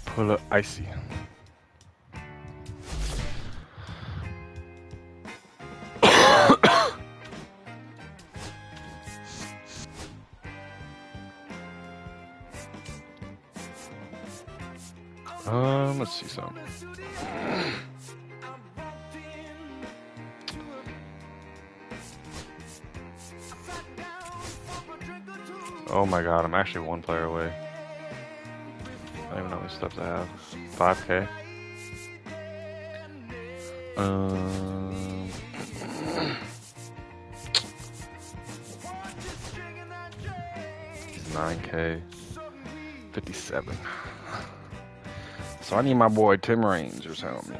Pull up icy. Let's see some. Oh my god, I'm actually one player away. I don't even know how many steps I have. 5K. He's 9K. 57. So I need my boy Tim Raines or something.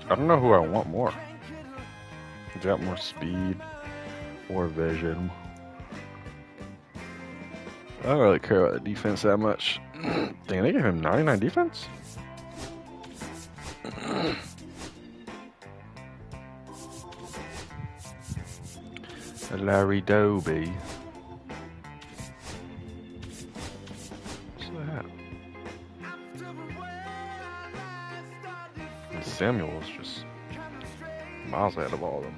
I don't know who I want more. He's got more speed, more vision. I don't really care about the defense that much. Dang, they gave him 99 defense? Larry Doby. What's that? And Samuel's just miles ahead of all of them.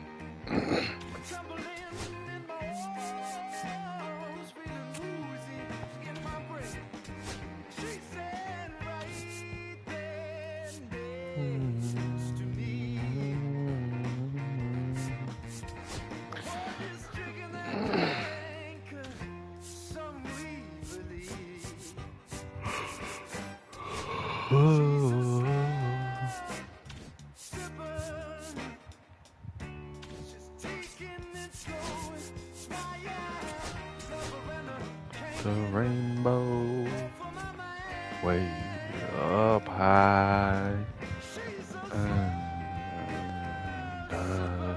The rainbow way up high and the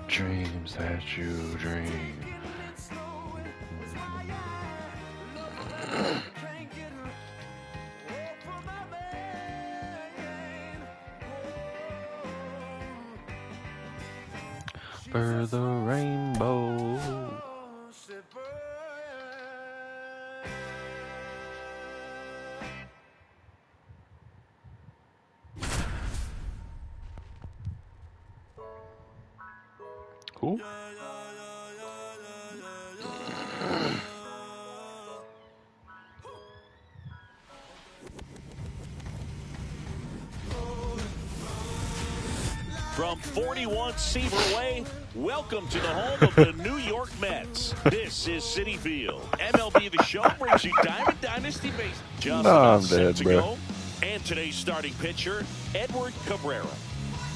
dreams that you dream. For the rainbow. Cool. From 41 Seaver Way, welcome to the home of the New York Mets. This is Citi Field. MLB The Show brings you Diamond Dynasty Base. Just about set to go. And today's starting pitcher, Edward Cabrera.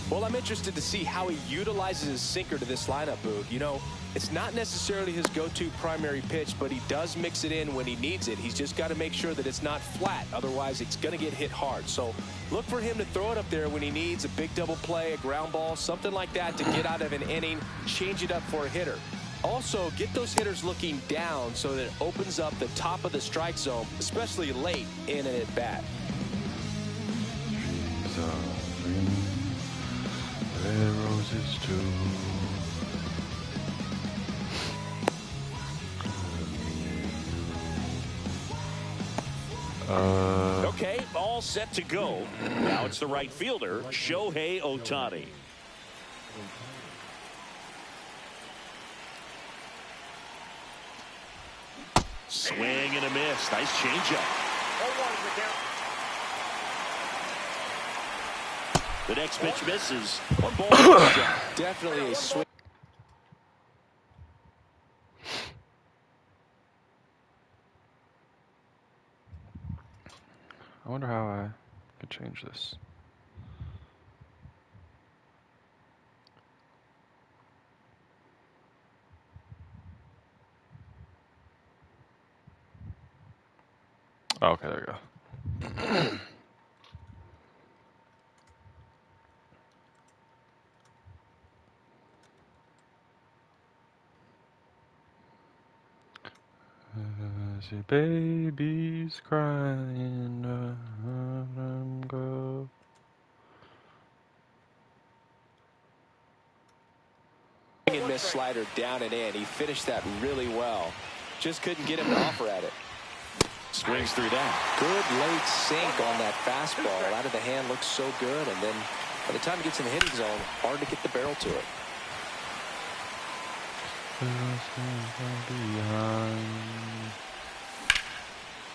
Well, I'm interested to see how he utilizes his sinker to this lineup, Boog. You know, it's not necessarily his go-to primary pitch, but he does mix it in when he needs it. He's just got to make sure that it's not flat. Otherwise, it's going to get hit hard. So look for him to throw it up there when he needs a big double play, a ground ball, something like that to get out of an inning, change it up for a hitter. Also, get those hitters looking down so that it opens up the top of the strike zone, especially late in an at-bat. Roses too. Okay, all set to go. Now it's the right fielder, Shohei Ohtani. Swing and a miss. Nice changeup. The next pitch misses. One ball. Definitely a swing. I wonder how I could change this. Oh, okay, there we go. See babies crying, go. And miss slider down and in. He finished that really well. Just couldn't get him to offer at it. Swings through that. Good late sink on that fastball. Out of the hand looks so good, and then by the time he gets in the hitting zone, hard to get the barrel to it.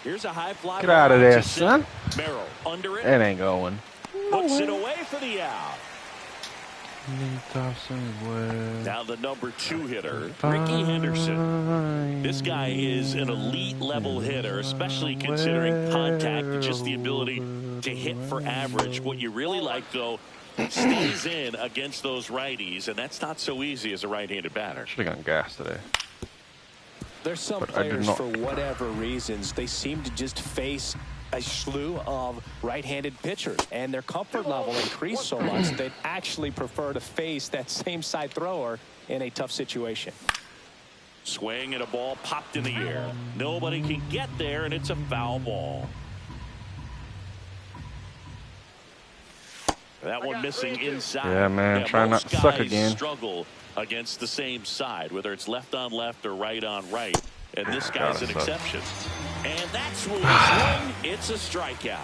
Here's a high fly. Get out of there, son. Merrill under it. It ain't going. Puts it away for the out. Now the number 2 hitter, Ricky Henderson. This guy is an elite level hitter, especially considering contact and just the ability to hit for average. What you really like, though, stays in against those righties, and that's not so easy as a right-handed batter. Should have gone gas today. There's some players, for whatever reasons, they seem to just face a slew of right-handed pitchers, and their comfort level increased so much that they'd actually prefer to face that same side thrower in a tough situation. Swing and a ball popped in the air. Nobody can get there, and it's a foul ball. That one missing inside. Yeah, man, try not to suck again. Struggle against the same side, whether it's left on left or right on right. And this guy's an exception. And that's where swing. It's a strikeout.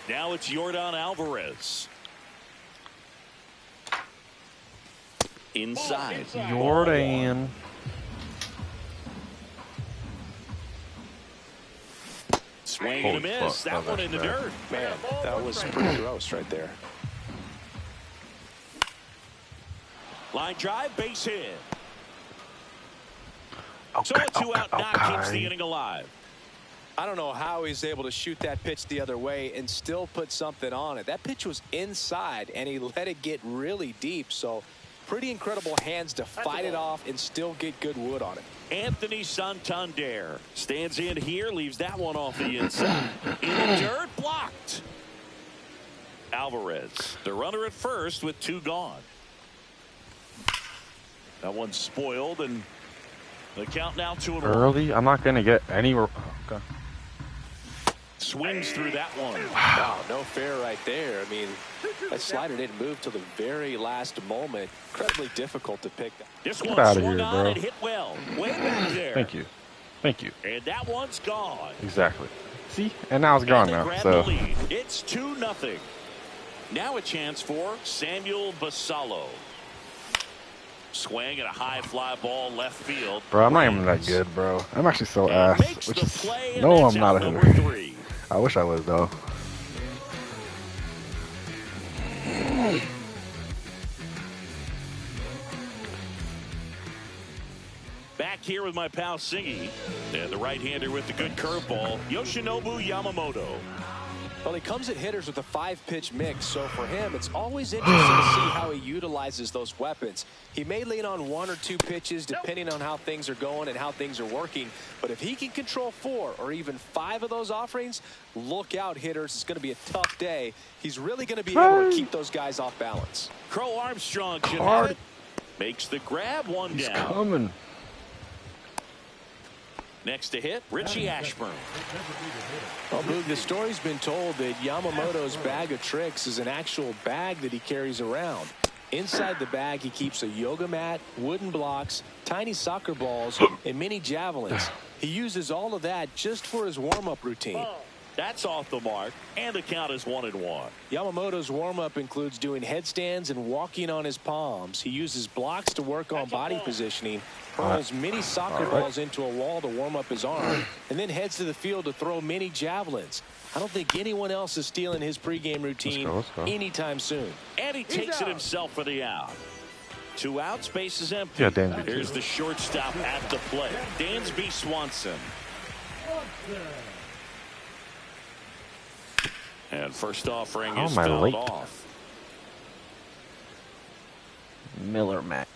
Now it's Yordan Alvarez. Inside. Jordan. Swing and a miss. That one in the dirt. Man, that was pretty gross right there. Line drive, base hit. So a 2-out knock keeps the inning alive. I don't know how he's able to shoot that pitch the other way and still put something on it. That pitch was inside, and he let it get really deep. So pretty incredible hands to fight it off and still get good wood on it. Anthony Santander stands in here, leaves that one off the inside. In the dirt, blocked. Alvarez, the runner at first with 2 gone. That one's spoiled, and the count now 2-1. Early? I'm not going to get any. Okay. Swings through that one. Wow, no fair right there. I mean, that slider didn't move till the very last moment. Incredibly difficult to pick. This Get one out of swung here, on bro. and hit well. Way back there. Thank you. Thank you. And that one's gone. Exactly. See? And now it's gone now. So it's 2-0. Now a chance for Samuel Basallo. Swing and a high fly ball left field. Bro, I'm not even that good, bro. I'm actually so ass. Which is, play, no, I'm not a hitter. 3. I wish I was, though. Back here with my pal Singy. And the right-hander with the good curveball, Yoshinobu Yamamoto. Well, he comes at hitters with a 5-pitch mix, so for him, it's always interesting to see how he utilizes those weapons. He may lean on 1 or 2 pitches depending on how things are going and how things are working, but if he can control 4 or even 5 of those offerings, look out, hitters. It's going to be a tough day. He's really going to be able to keep those guys off balance. Crow Armstrong should have it. Makes the grab, one He's down. coming. Next to hit, Richie Ashburn. Well, Boog, the story's been told that Yamamoto's bag of tricks is an actual bag that he carries around. Inside the bag, he keeps a yoga mat, wooden blocks, tiny soccer balls, and mini javelins. He uses all of that just for his warm-up routine. That's off the mark, and the count is 1-1. Yamamoto's warm-up includes doing headstands and walking on his palms. He uses blocks to work on body positioning, hurls mini soccer balls into a wall to warm up his arm, and then heads to the field to throw mini javelins. I don't think anyone else is stealing his pregame routine anytime soon. And he takes it himself for the out. 2 outs, base is empty. Yeah, Dansby. Here's the shortstop at the plate, Dansby Swanson. And first offering is fouled off. Miller Mac.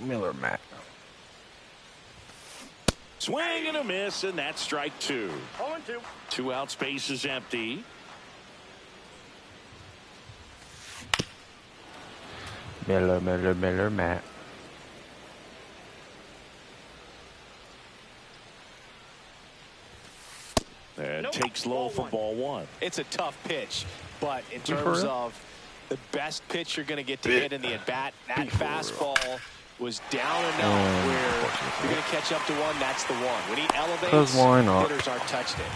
Swing and a miss, and that's strike 2. 0-2. 2 outs, base is empty. Miller, Matt. And takes low for ball 1. It's a tough pitch, but in terms of the best pitch you're going to get to hit in the at-bat, that fastball was down enough where you're going to catch up to one. That's the one. When he elevates, hitters aren't touching it.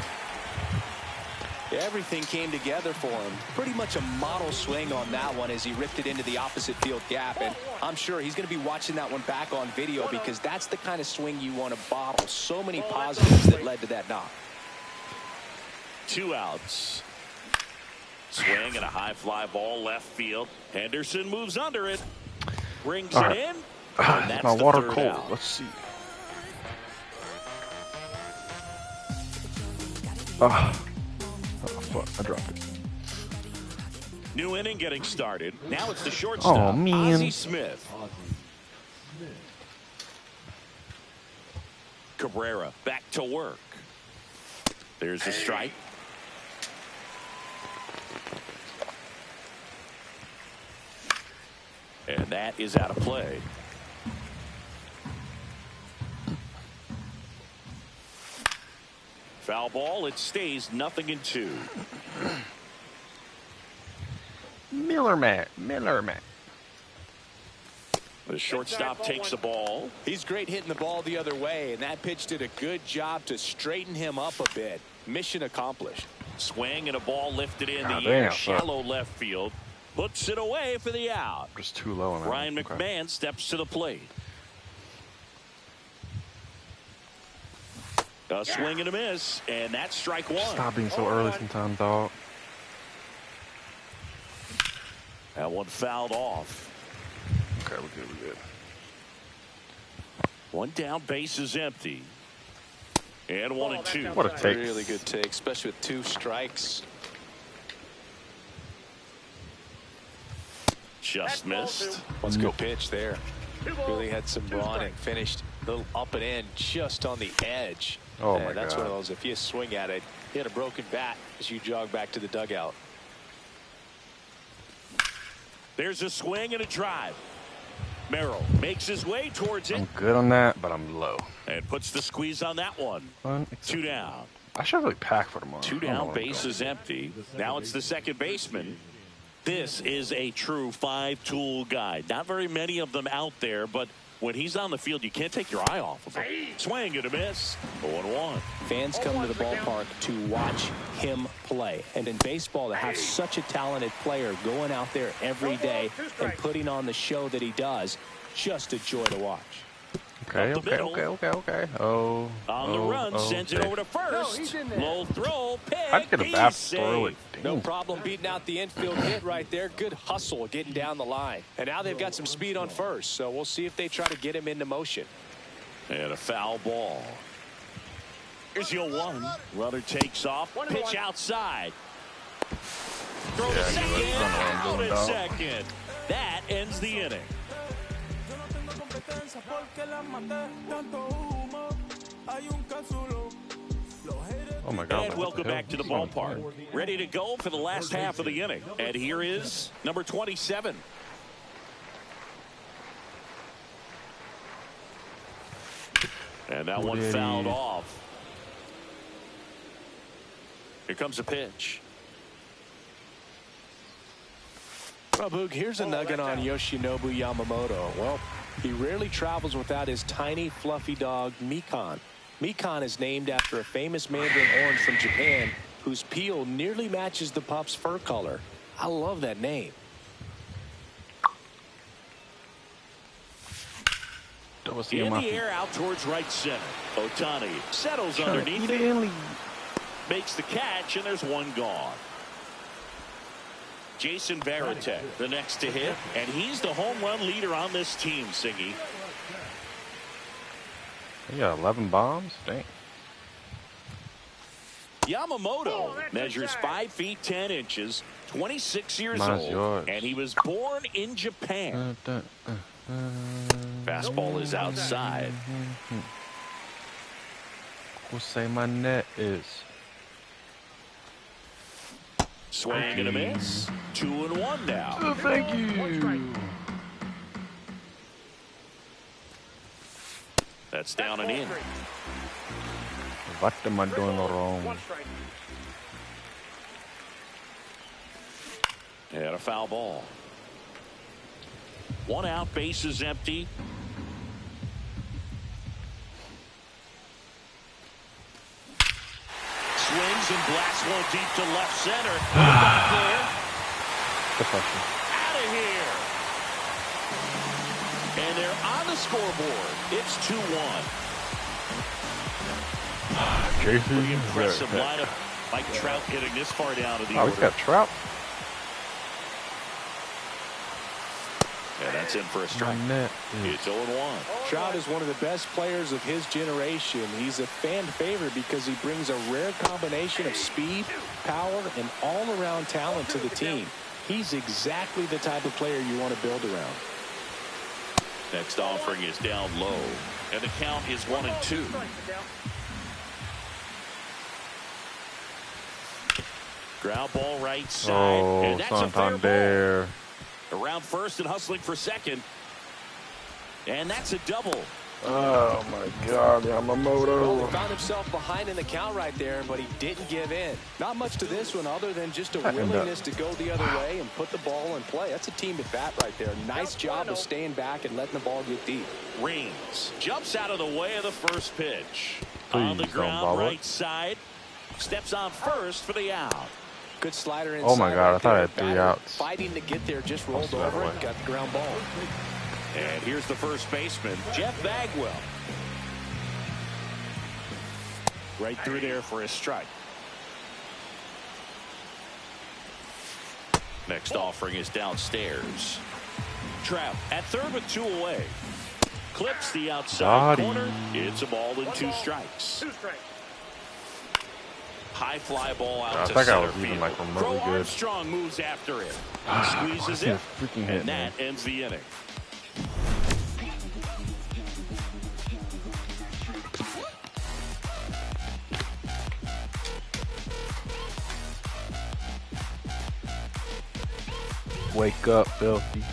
Everything came together for him. Pretty much a model swing on that one as he ripped it into the opposite field gap. And I'm sure he's going to be watching that one back on video because that's the kind of swing you want to bottle. So many positives that led to that knock. 2 outs. Swing and a high fly ball left field. Henderson moves under it. Brings it in. And that's my the water third cold. out. Let's see. Oh, fuck. I dropped it. New inning getting started. Now it's the shortstop, Oh, man. Ozzie Smith. Cabrera back to work. There's a strike. And that is out of play. Foul ball. It stays 0-2. Miller, Matt. The shortstop takes the ball. He's great hitting the ball the other way, and that pitch did a good job to straighten him up a bit. Mission accomplished. Swing and a ball lifted in the air. Shallow left field. Puts it away for the out. Just too low on that. Ryan McMahon steps to the plate. A swing and a miss, and that's strike 1. Stop being so early sometimes, dog. That one fouled off. Okay, we're good. One down, base is empty. And 1-2. What a take. Really good take, especially with 2 strikes. Just missed. What's a good pitch there. Really had some run and finished a little up and in just on the edge. Oh, my That's God. one of those, if you swing at it, you had a broken bat as you jog back to the dugout. There's a swing and a drive. Merrill makes his way towards it. I'm good on that, but I'm low. And puts the squeeze on that one. 2 down. I should really pack for tomorrow. 2 down, base is empty. Now it's the second baseman. This is a true 5-tool guy. Not very many of them out there, but when he's on the field, you can't take your eye off of him. Swing and a miss. 0-1. Fans come to the ballpark to watch him play. And in baseball, to have such a talented player going out there every day and putting on the show that he does, just a joy to watch. Okay. Oh. On the run, sends it over to first. Low throw, pick. I'd get a bat throw it. No problem beating out the infield hit right there. Good hustle getting down the line. And now they've got some speed on first, so we'll see if they try to get him into motion. And a foul ball. Here's 0-1. Runner takes off. Pitch outside. Throw to second. Out at second. That ends the inning. Oh my God. And welcome back to the ballpark. Ready to go for the last half of the inning. And here is number 27. And that one fouled off. Here comes a pitch. Well, Boog, here's a nugget on Yoshinobu Yamamoto. Well, he rarely travels without his tiny, fluffy dog, Mikan. Mikan is named after a famous mandarin orange from Japan whose peel nearly matches the pup's fur color. I love that name. In the air out towards right center. Ohtani settles underneath it. Makes the catch, and there's one gone. Jason Varitek, the next to hit, and he's the home run leader on this team, Singy. He got 11 bombs? Dang. Yamamoto measures 5 feet 10 inches, 26 years old, and he was born in Japan. Fastball is outside. We'll say my net is. Swing and a miss. 2-1 now. Oh, thank you. That's down and in. What am I doing wrong? And a foul ball. 1 out, base is empty. Swings and blasts one deep to left center. Back there. Deflection. Out of here. And they're on the scoreboard. It's 2-1. Jason. Pretty impressive lineup. Mike Trout getting this far down to the Oh, order. we got Trout. And that's in for a strike. It's 0-1. Trout is one of the best players of his generation. He's a fan favorite because he brings a rare combination of speed, power, and all-around talent to the team. He's exactly the type of player you want to build around. Next offering is down low. And the count is 1-2. Ground ball right side. Oh, and that's a fair Santander. ball. Around first and hustling for second. And that's a double. Oh my God, Well, Yamamoto. he found himself behind in the count right there, but he didn't give in. Not much to this one other than just a willingness to go the other way and put the ball in play. That's a team at bat right there. Nice job of staying back and letting the ball get deep. Rings jumps out of the way of the first pitch. Please On the don't ground bobble. right side. Steps on first for the out. Good slider inside. Oh my God, I right thought I there. had 3 Batter outs. Fighting to get there, just rolled that over way. and got the ground ball. And here's the first baseman, Jeff Bagwell. Right through there for a strike. Next offering is downstairs. Trout at third with 2 away. Clips the outside Dottie. corner. It's a ball and 2 strikes. High fly ball out I to think I center was even field. like remotely Crow good. Armstrong moves after it. Squeezes I it. freaking hit, And man. that ends the inning. Wake up, filthy.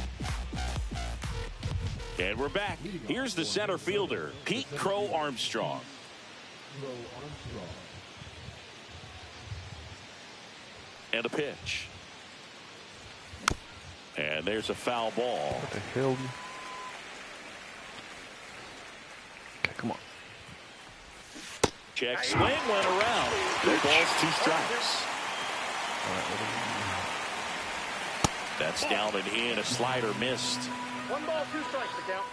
And we're back. Here's the center fielder, Pete Crow Armstrong. And a pitch. And there's a foul ball. What the hell? Okay, come on. Check swing went around. No balls, 2 strikes. That's down and in. A slider missed. 1 ball, 2 strikes to count.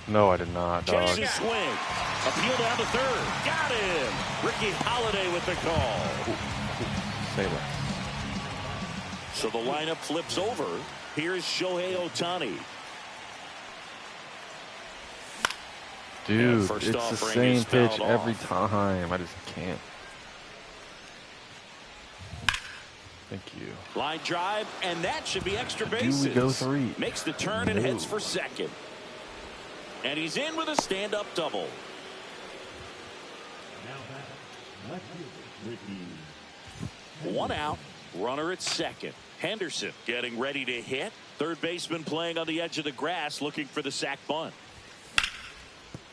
No, I did not, dog. Chases swing. Appeal down to third. Got him. Ricky Holiday with the call. Say that. So the lineup flips over. Here's Shohei Ohtani. Dude, first it's the offering same is pitch fouled every off. time. I just can't. Thank you. Line drive, and that should be extra bases. Do we go 3? Makes the turn and heads for second. And he's in with a stand-up double. 1 out, runner at second. Henderson getting ready to hit. Third baseman playing on the edge of the grass, looking for the sac bunt.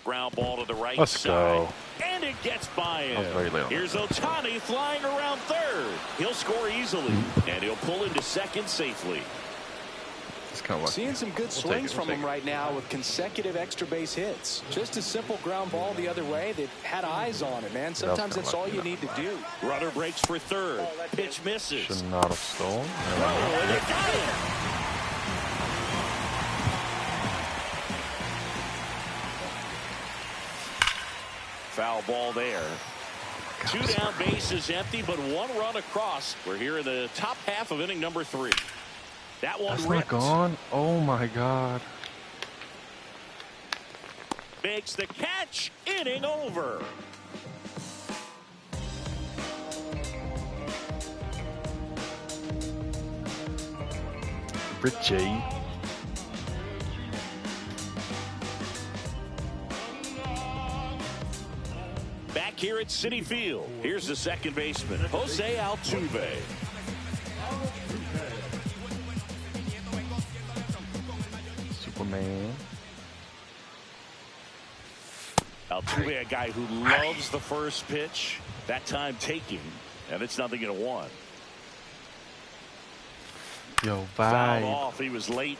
Ground ball to the right Let's side. go. And it gets by I was very late him. on Here's Ohtani flying around third. He'll score easily, and he'll pull into second safely. It's kind of like Seeing some good swings from him right now with consecutive extra base hits. Just a simple ground ball the other way. They've had eyes on it, man. Sometimes that's all you need to do. Runner breaks for third. Pitch misses. should not have stolen. Oh, and they got him. Foul ball there. 2 down, bases empty, but 1 run across. We're here in the top half of inning number 3. That one That's not ripped. gone. Oh my God. Makes the catch. Inning over. Richie. back here at Citi Field. Here's the second baseman, Jose Altuve. Superman. Altuve, a guy who loves the first pitch. That time taking, and it's 0-1. Yo, Fouled vibe. off. He was late.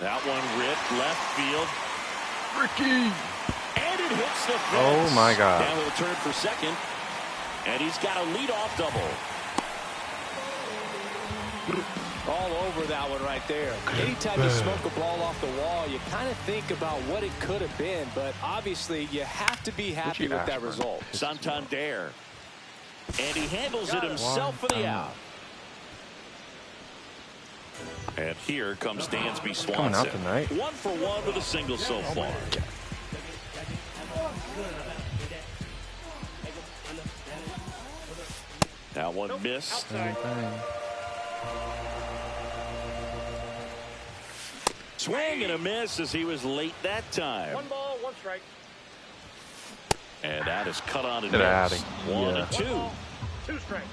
That one ripped left field. Ricky. And it hits the fence. Oh my God. Now he'll turn for second. And he's got a leadoff double. All over that one right there. Anytime you smoke a ball off the wall, you kind of think about what it could have been, but obviously you have to be happy with that result. Santander. And he handles it himself for the out. And here comes Dansby Swanson. Coming out tonight. 1 for 1 with a single so far. That one missed. Swing and a miss as he was late that time. 1 ball, 1 strike. And that is cut on and Get out missed. of here. 1 and 2. 2 strikes.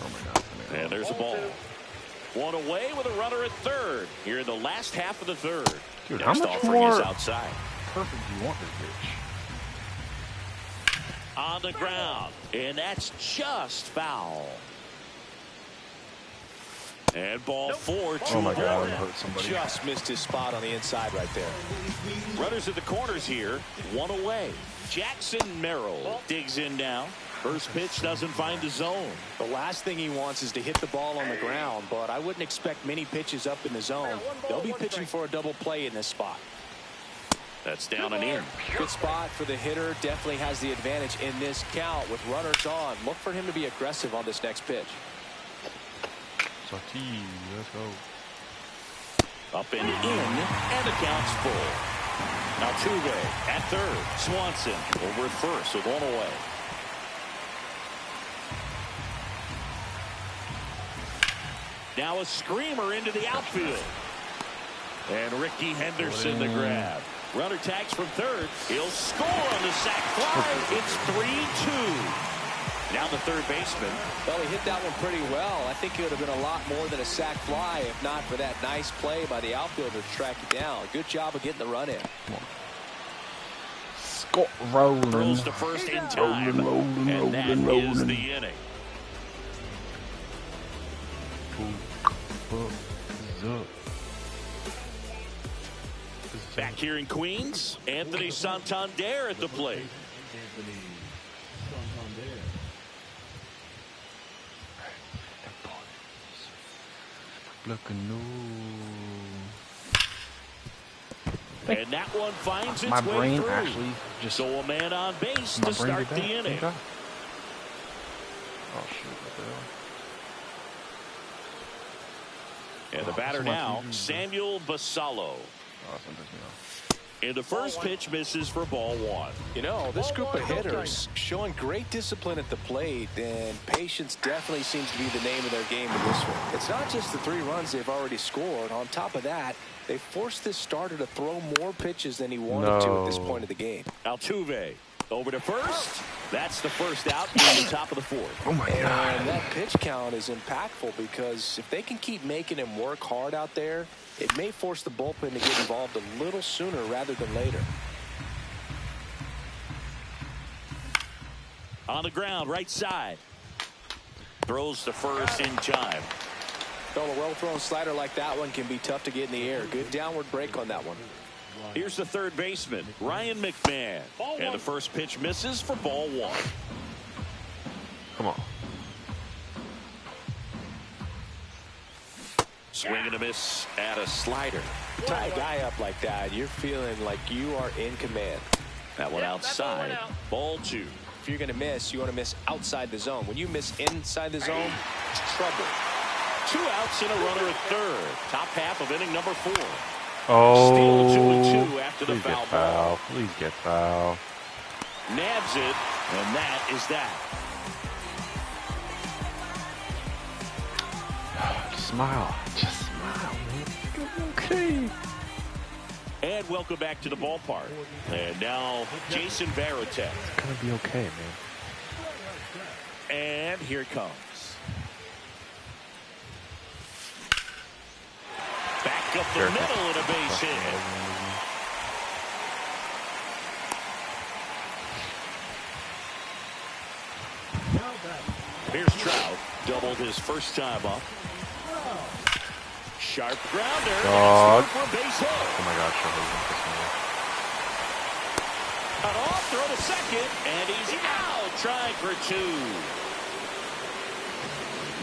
Oh my God. And there's a ball. 1 away with a runner at third here in the last half of the third. Dude, Next how much offering more is outside. perfect do you want this bitch? On the ground, and that's just foul. And ball 4, 2 Oh my God, I'm one. gonna hurt somebody. Just missed his spot on the inside right there. Runners at the corners here, 1 away. Jackson Merrill digs in now. First pitch doesn't find the zone. The last thing he wants is to hit the ball on the ground, but I wouldn't expect many pitches up in the zone. They'll be pitching for a double play in this spot. That's down and in. Good spot for the hitter. Definitely has the advantage in this count with runners on. Look for him to be aggressive on this next pitch. Sati, let's go. Up and in, and the count's full. Altuve at third. Swanson over at first with 1 away. Now a screamer into the outfield. And Ricky Henderson the grab. Runner tags from third. He'll score on the sac fly. It's 3-2. Now the third baseman. Well, he hit that one pretty well. I think it would have been a lot more than a sac fly if not for that nice play by the outfielder to track it down. Good job of getting the run in. Scott rolling. Throws to first in time. And that is the inning. Back here in Queens, Anthony Santander at the plate. And that one finds its My way brain through. actually just. So a man on base to start the inning. Oh shoot! What the hell? And the batter now, Samuel Basallo. Oh, something pissed me off. And the first pitch misses for ball 1. You know, this group of hitters showing great discipline at the plate, and patience definitely seems to be the name of their game in this one. It's not just the 3 runs they've already scored. On top of that, they forced this starter to throw more pitches than he wanted to at this point of the game. Altuve over to first. That's the first out in the top of the 4th. Oh my God! And that pitch count is impactful because if they can keep making him work hard out there, it may force the bullpen to get involved a little sooner rather than later. On the ground, right side. Throws to first in time. Well, a well-thrown slider like that one can be tough to get in the air. Good downward break on that one. Here's the third baseman, Ryan McMahon. And the first pitch misses for ball 1. Come on. Swing and a miss at a slider. Tie a guy up like that, you're feeling like you are in command. That one outside. Ball 2. If you're going to miss, you want to miss outside the zone. When you miss inside the zone, it's trouble. 2 outs and a runner at third. Top half of inning number 4. Oh. Still 2-2 after the foul ball. Please get foul. Nabs it, and that is that. Just smile. Just smile, man. It's gonna be okay. And welcome back to the ballpark. And now Jason Varitek. It's gonna be okay, man. And here it comes. Back up the middle and a base hit. Here's Trout. Doubled his first time up. Sharp grounder. Dog. For a base hit. Oh my God, Jorge. Cut off, throw to second, and he's out, trying for 2.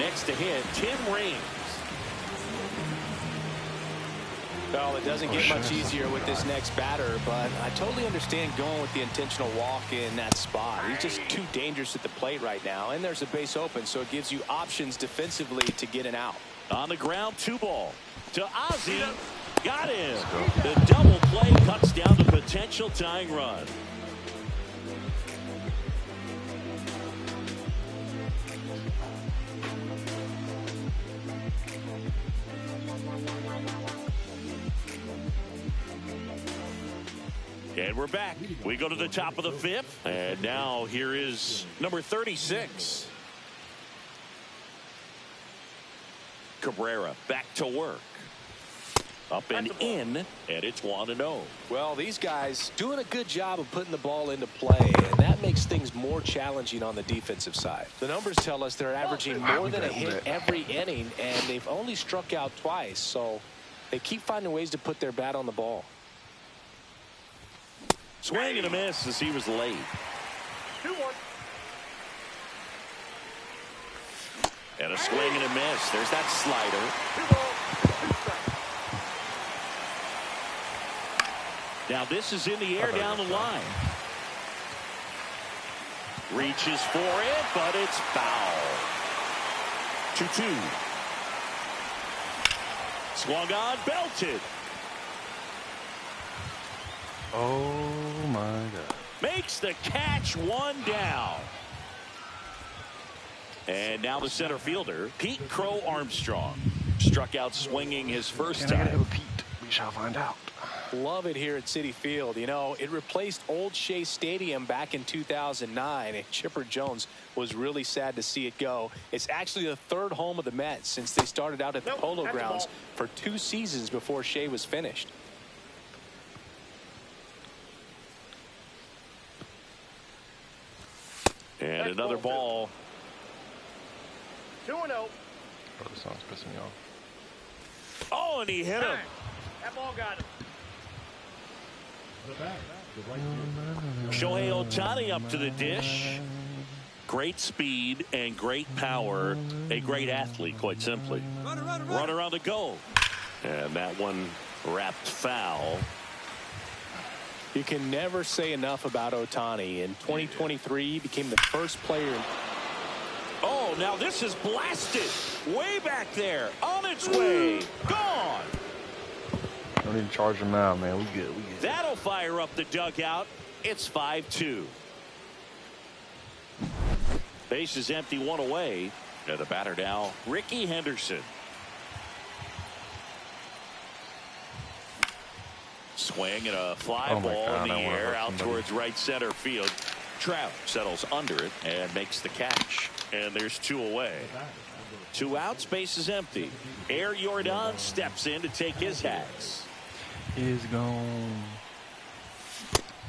Next to hit, Tim Raines. Well, it doesn't get much easier with this next batter, but I totally understand going with the intentional walk in that spot. He's just too dangerous at the plate right now, and there's a base open, so it gives you options defensively to get an out. On the ground, 2 ball. To Ozzie. Got him. The double play cuts down the potential tying run. And we're back. We go to the top of the 5th. And now here is number 36. Cabrera back to work. Up and in, and it's 1-0. Well, these guys doing a good job of putting the ball into play, and that makes things more challenging on the defensive side. The numbers tell us they're averaging more than a hit every inning, and they've only struck out twice, so they keep finding ways to put their bat on the ball. Swing and a miss as he was late. 2-1. And a swing and a miss. There's that slider. 2 balls, 2 strikes. Now this is in the air down the line. Reaches for it, but it's foul. 2-2. Swung on, belted. Oh my God. Makes the catch, 1 down. And now the center fielder, Pete Crow Armstrong. Struck out swinging his first time. Pete? We shall find out. Love it here at Citi Field. You know, it replaced Old Shea Stadium back in 2009, and Chipper Jones was really sad to see it go. It's actually the 3rd home of the Mets since they started out at the Polo Grounds for 2 seasons before Shea was finished. And another ball. 2-0. Oh, this song's pissing me off. Oh, and he hit him. That ball got him. Shohei Ohtani up to the dish. Great speed and great power. A great athlete, quite simply. Runner on the go. And that one wrapped foul. You can never say enough about Ohtani. In 2023, he became the first player. Oh, now this is blasted. Way back there. On its way. Gone. Don't need to charge him now, man. We good. We good. That'll fire up the dugout. It's 5-2. Base is empty, 1 away. And the batter now, Ricky Henderson. Swing and a fly ball in the air out towards right center field. Trout settles under it and makes the catch. And there's 2 away. 2 outs, base is empty. Air Jordan steps in to take his hats. Is gone.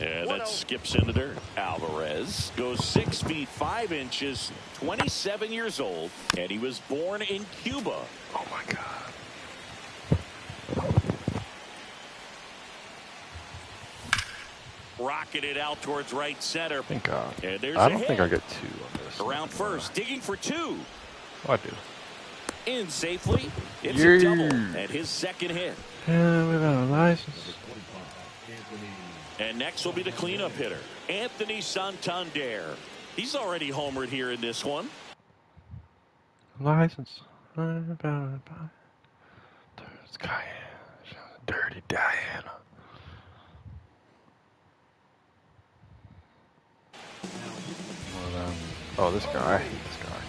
And that skips in the dirt. Alvarez goes 6 feet 5 inches, 27 years old, and he was born in Cuba. Oh my God. Rocketed out towards right center. Thank God. And there's I a don't hit. think I get 2 on this. Around first, digging for 2. Oh, I do. In safely. It's a double and his second hit. Yeah, without a license. And next will be the cleanup hitter, Anthony Santander. He's already homered here in this one. License. Dirty Diana. Oh, this guy. I hate this guy.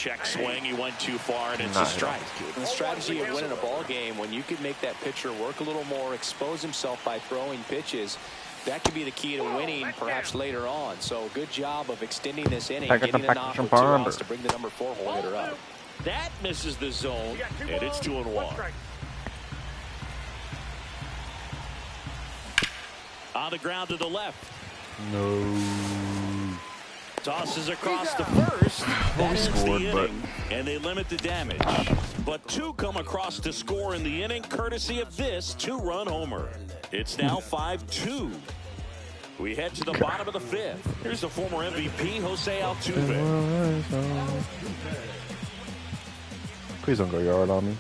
Check swing. He went too far, and it's a strike. The strategy of winning a ball game, when you can make that pitcher work a little more, expose himself by throwing pitches, that could be the key to winning perhaps later on. So good job of extending this inning, getting a knock with 2 outs to bring the number 4 hole hitter up. That misses the zone, and it's 2-1. On the ground to the left. No. Tosses across the first. That ends the inning, and they limit the damage. But 2 come across to score in the inning, courtesy of this 2-run homer. It's now 5-2. We head to the bottom of the 5th. Here's the former MVP, Jose Altuve. Please don't go yard on me.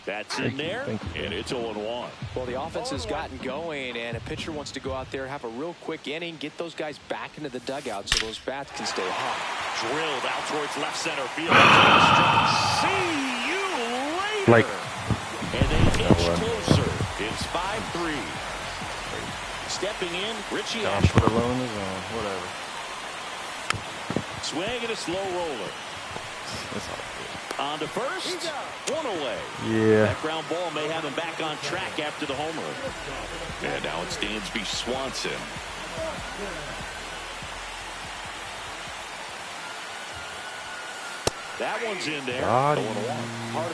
That's in there, and it's 0-1. Well, the offense has gotten going, and a pitcher wants to go out there, have a real quick inning, get those guys back into the dugout so those bats can stay hot. Drilled out towards left center field. See you later. Like, and they inch closer. It's 5-3. Stepping in, Richie put Ashburn. alone in the zone. Whatever. Swing and a slow roller. That's all good. On to first, 1 away. Yeah. That ground ball may have him back on track after the homer. And now it's Dansby Swanson. That one's in there. Part of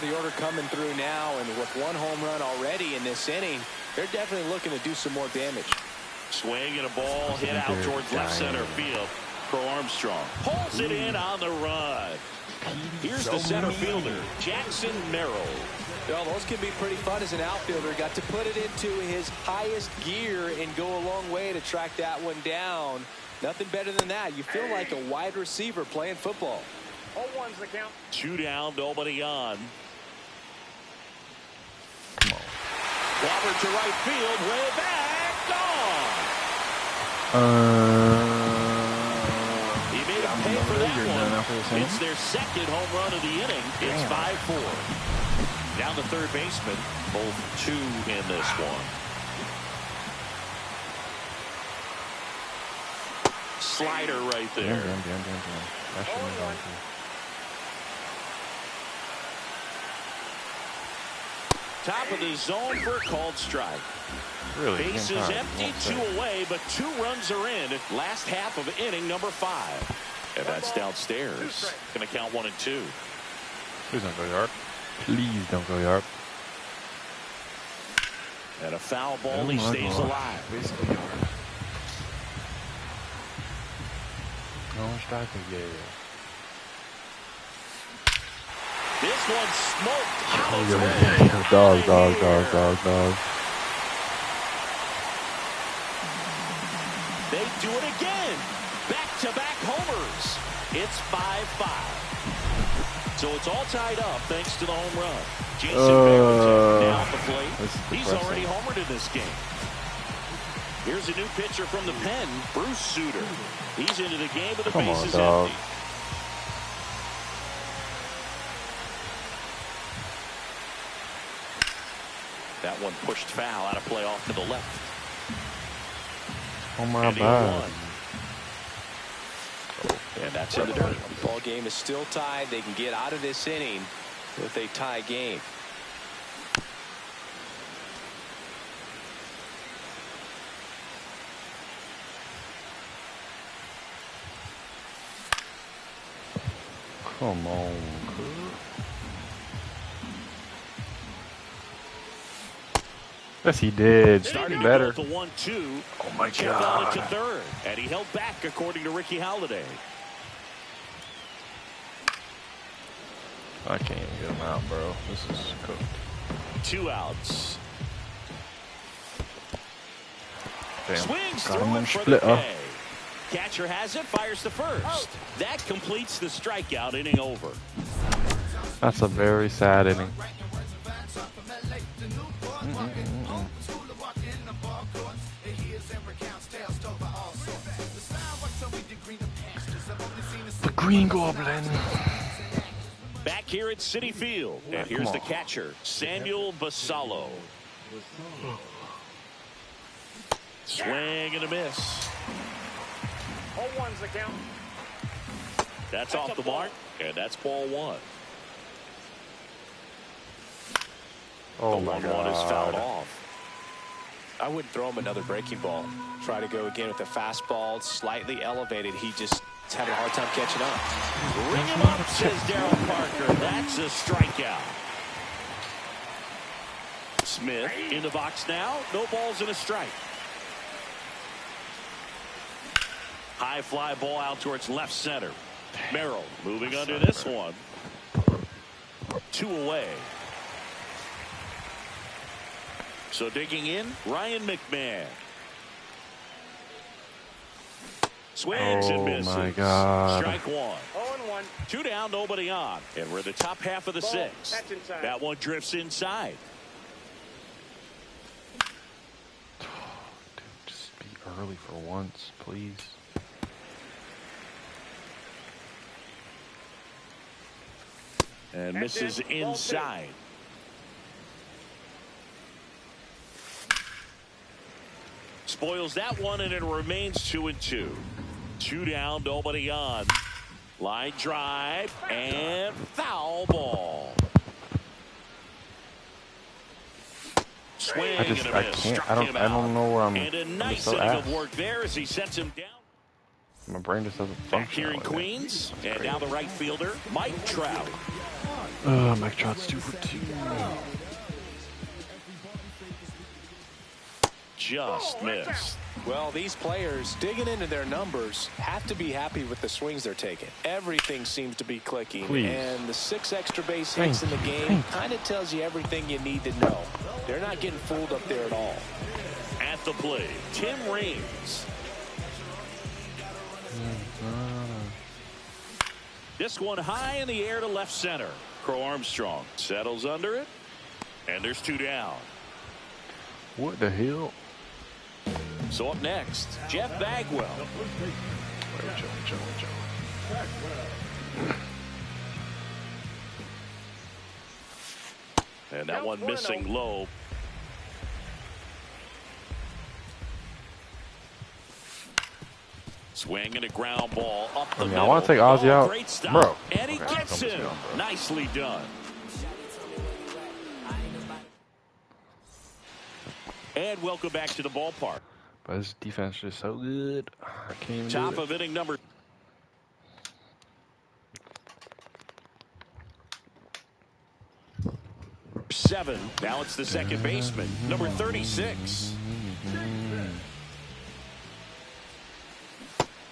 the order coming through now, and with 1 home run already in this inning, they're definitely looking to do some more damage. Swing and a ball hit out towards left center field for Armstrong. Pulls it in on the run. Here's the center fielder, Jackson Merrill. Well, those can be pretty fun as an outfielder. Got to put it into his highest gear and go a long way to track that one down. Nothing better than that. You feel like a wide receiver playing football. 0-1's the count. 2 down, nobody on. Come on. Robert to right field, way back, gone. He made him pay for that one. It's their 2nd home run of the inning. It's 5-4. Down the third baseman, both 2 in this one. Slider right there. That shouldn't have gone through. Top of the zone for a called strike. Really? Base is empty, 2 away, but 2 runs are in. Last half of inning number 5. And that's downstairs. Going to count 1 and 2. Please don't go yard. Please don't go yard. And a foul ball, he stays alive. No striking, yeah. This one smoked. Dog. They do it again. Back-to-back homers. It's 5-5. So it's all tied up thanks to the home run. Jason Barrington now at the plate. He's already homered in this game. Here's a new pitcher from the pen, Bruce Sutter. He's into the game, but the base is empty. That one pushed foul out of play off to the left. Oh my God. And that's in the dirt. Ball game is still tied. They can get out of this inning with a tie game. Come on. Yes, he did. Starting better. The 1-2. Oh my God. On it to third, and he held back according to Ricky Holiday. I can't even get him out, bro. This is cooked. 2 outs. Damn. Swings Got him through in it for split the up. K. Catcher has it, fires to first. That completes the strikeout, inning over. That's a very sad inning. The Green Goblin. Back here at Citi Field, and here's the catcher, Samuel Basallo. Swing and a miss. 0-1's the count. That's off the mark, and that's ball one. Oh, the my 1-1 God. is fouled off. I wouldn't throw him another breaking ball. Try to go again with the fastball, slightly elevated. He just is having a hard time catching up. Ring him up, says Daryl Parker. That's a strikeout. Smith in the box now. No balls and a strike. High fly ball out towards left center. Merrill moving under this one. 2 away. So digging in, Ryan McMahon. Swings and misses. Oh, my God. Strike 1. 0-1. 2 down, nobody on. And we're in the top half of the 6th. That's inside. That one drifts inside. Dude, just be early for once, please. And That's misses it. inside. Spoils that one, and it remains 2-2. 2 down, nobody on. Line drive and foul ball. Swing I just, and a I miss. can't, Struck I him don't out. know where I'm And a nice so inning ass. of work there as he sets him down. My brain just doesn't Back function. here in like that. Queens, and now the right fielder, Mike Trout. Mike Trout's 2 for 2. Just missed. Well, these players digging into their numbers have to be happy with the swings they're taking. Everything seems to be clicking. Please. And the 6 extra base hits in the game kind of tells you everything you need to know. They're not getting fooled up there at all. At the plate, Tim Raines. This one high in the air to left center. Crow Armstrong settles under it, and there's 2 down. What the hell? So up next, Jeff Bagwell. Wait, Joey. And that one missing low. Swinging a ground ball up the middle. I want to take Ozzy out. Great stop. Bro. And he Okay, gets something's him. going on, bro. Nicely done. And welcome back to the ballpark. But this defense is just so good. I can't even Top do it. of inning number 7. Now it's the second baseman, number 36.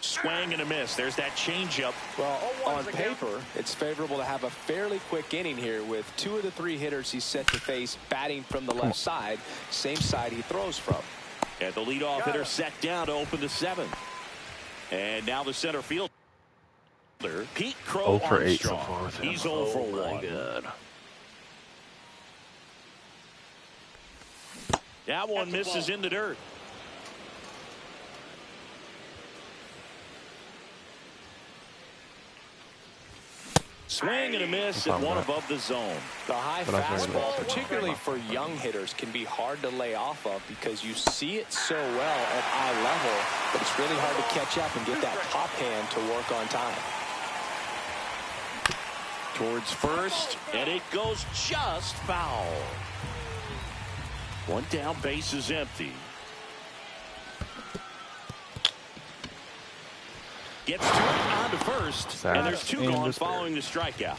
Swing and a miss. There's that changeup. Well, on paper, it's favorable to have a fairly quick inning here with 2 of the 3 hitters he's set to face batting from the left side, same side he throws from. And the leadoff hitter set down to open the 7th. And now the center fielder, Pete Crow 0 for 8 so Armstrong. far with him. He's 0 for 1. My God. That one misses in the dirt. Swing and a miss and one above the zone. The high But I think fastball, that's- particularly for young hitters, can be hard to lay off of because you see it so well at eye level, but it's really hard to catch up and get that pop hand to work on time. Towards first, and it goes just foul. 1 down, base is empty. Gets to it on to first, and there's 2 gone following the strikeout.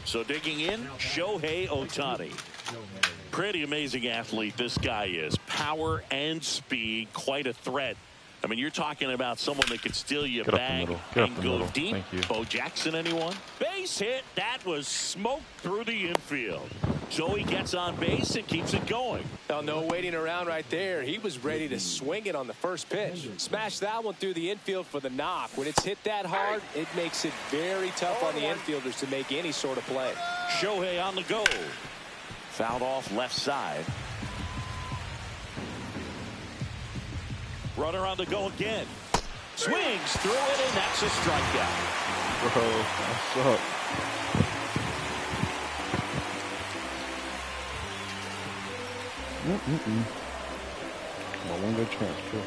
So digging in, Shohei Ohtani. Pretty amazing athlete this guy is. Power and speed, quite a threat. I mean, you're talking about someone that could steal you a Get up the bag middle. Get up and the go middle. deep. Thank you. Bo Jackson, anyone? Base hit. That was smoked through the infield. Joey gets on base and keeps it going. Now, no waiting around right there. He was ready to swing it on the first pitch. Smash that one through the infield for the knock. When it's hit that hard, it makes it very tough on the infielders to make any sort of play. Shohei on the go. Fouled off left side. Runner on the go again. Swings through it, and that's a strikeout. Bro, what's up? My one good chance, too.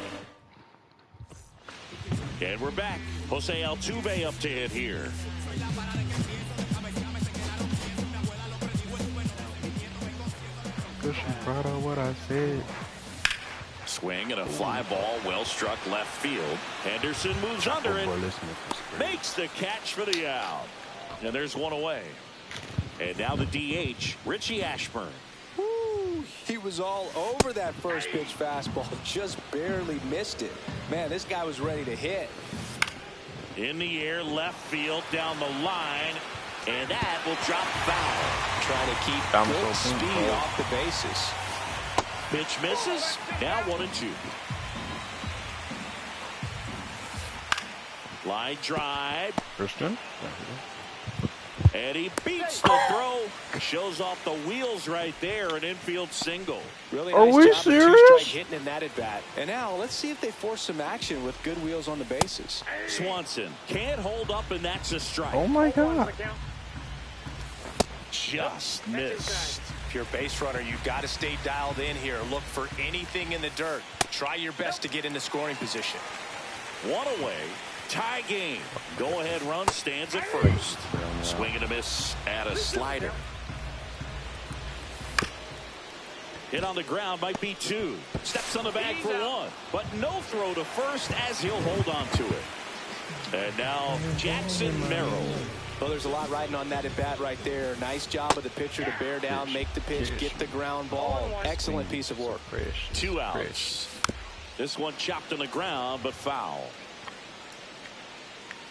And we're back. Jose Altuve up to hit here. Cause she's proud of what I said. Swing and a fly ball, well struck left field. Henderson moves under it. Makes the catch for the out. And there's one away. And now the DH, Richie Ashburn. Woo, he was all over that first pitch fastball. Just barely missed it. Man, this guy was ready to hit. In the air, left field, down the line. And that will drop foul. Trying to keep good speed off the bases. Pitch misses. Now 1-2. Line drive. Christian. And he beats the throw. Shows off the wheels right there. An infield single. Really Are nice we job serious? of two-strike hitting in that at bat. And now let's see if they force some action with good wheels on the bases. Swanson can't hold up, and that's a strike. Oh my God. Just missed. If you're a base runner, you've got to stay dialed in here. Look for anything in the dirt. Try your best to get into scoring position. One away. Tie game. Go-ahead run stands at first. Swing and a miss at a slider. Hit on the ground might be 2. Steps on the bag for 1. But no throw to first as he'll hold on to it. And now Jackson Merrill. Well, there's a lot riding on that at bat right there. Nice job of the pitcher to bear down, make the pitch, get the ground ball. Excellent piece of work. 2 outs. This one chopped on the ground, but foul.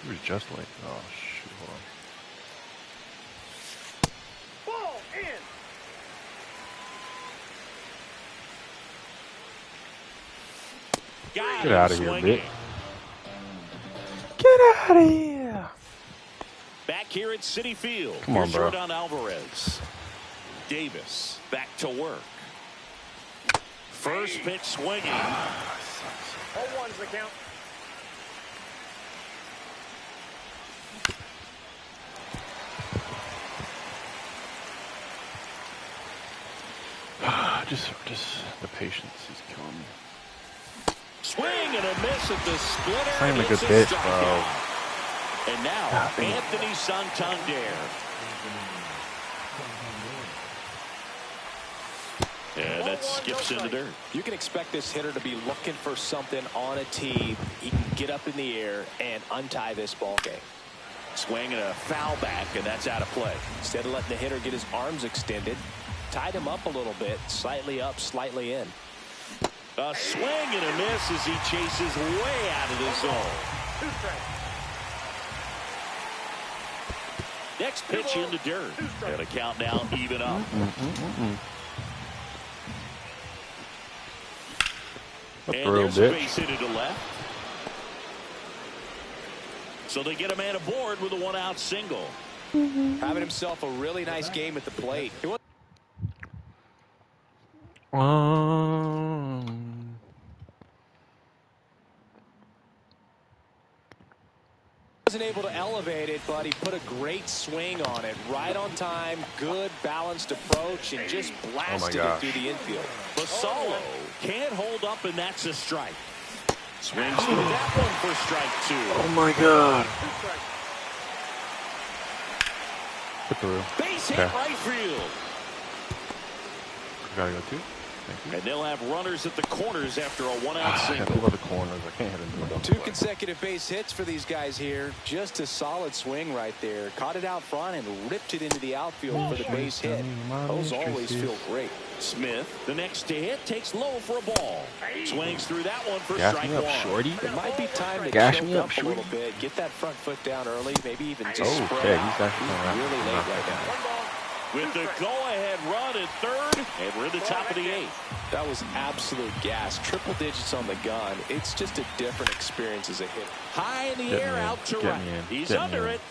He was just like, oh shoot. Ball in. Get out of here, bitch. Get out of here. Back here at Citi Field. Come on, bro. Jordan Alvarez. Davis back to work. First pitch swinging. 0-1's the count. Just the patience is killing me. Swing and a miss at the splitter. Playing a good It's pitch, strikeout. bro. And now Anthony Santander. And that skips into dirt. You can expect this hitter to be looking for something on a tee. He can get up in the air and untie this ball game. Swing and a foul back, and that's out of play. Instead of letting the hitter get his arms extended, tied him up a little bit, slightly up, slightly in. A swing and a miss as he chases way out of the zone. 2 strikes. Next pitch into dirt. And a count now even up. And there's a base hit to left. So they get a man aboard with a 1-out single. Having himself a really nice game at the plate. He wasn't able to elevate it, but he put a great swing on it. Right on time, good balanced approach, and just blasted it through the infield. Basalo can't hold up, and that's a strike. Swings through that one for strike 2. Oh my God. 2 strikes. Put through. Base hit right field. Gotta go 2. Thank you. And they'll have runners at the corners after a 1-out I single. feel about the corners. I can't hit into a double 2 play. consecutive base hits for these guys here. Just a solid swing right there. Caught it out front and ripped it into the outfield for the base hit. Those always feel great. Smith, the next to hit, takes low for a ball. Swings through that one for Gas strike me up, 1. shorty. It might be time to Gash choke me up, up a shorty. little bit. Get that front foot down early. Maybe even just Oh, spread okay, out. he's actually coming Really out. late right now. 1 ball. With the go-ahead run at third, and we're in the top of the 8th. That was absolute gas. Triple digits on the gun. It's just a different experience as a hitter. High in the Get air, me in. out to Get right. me in. He's Get me under in. it.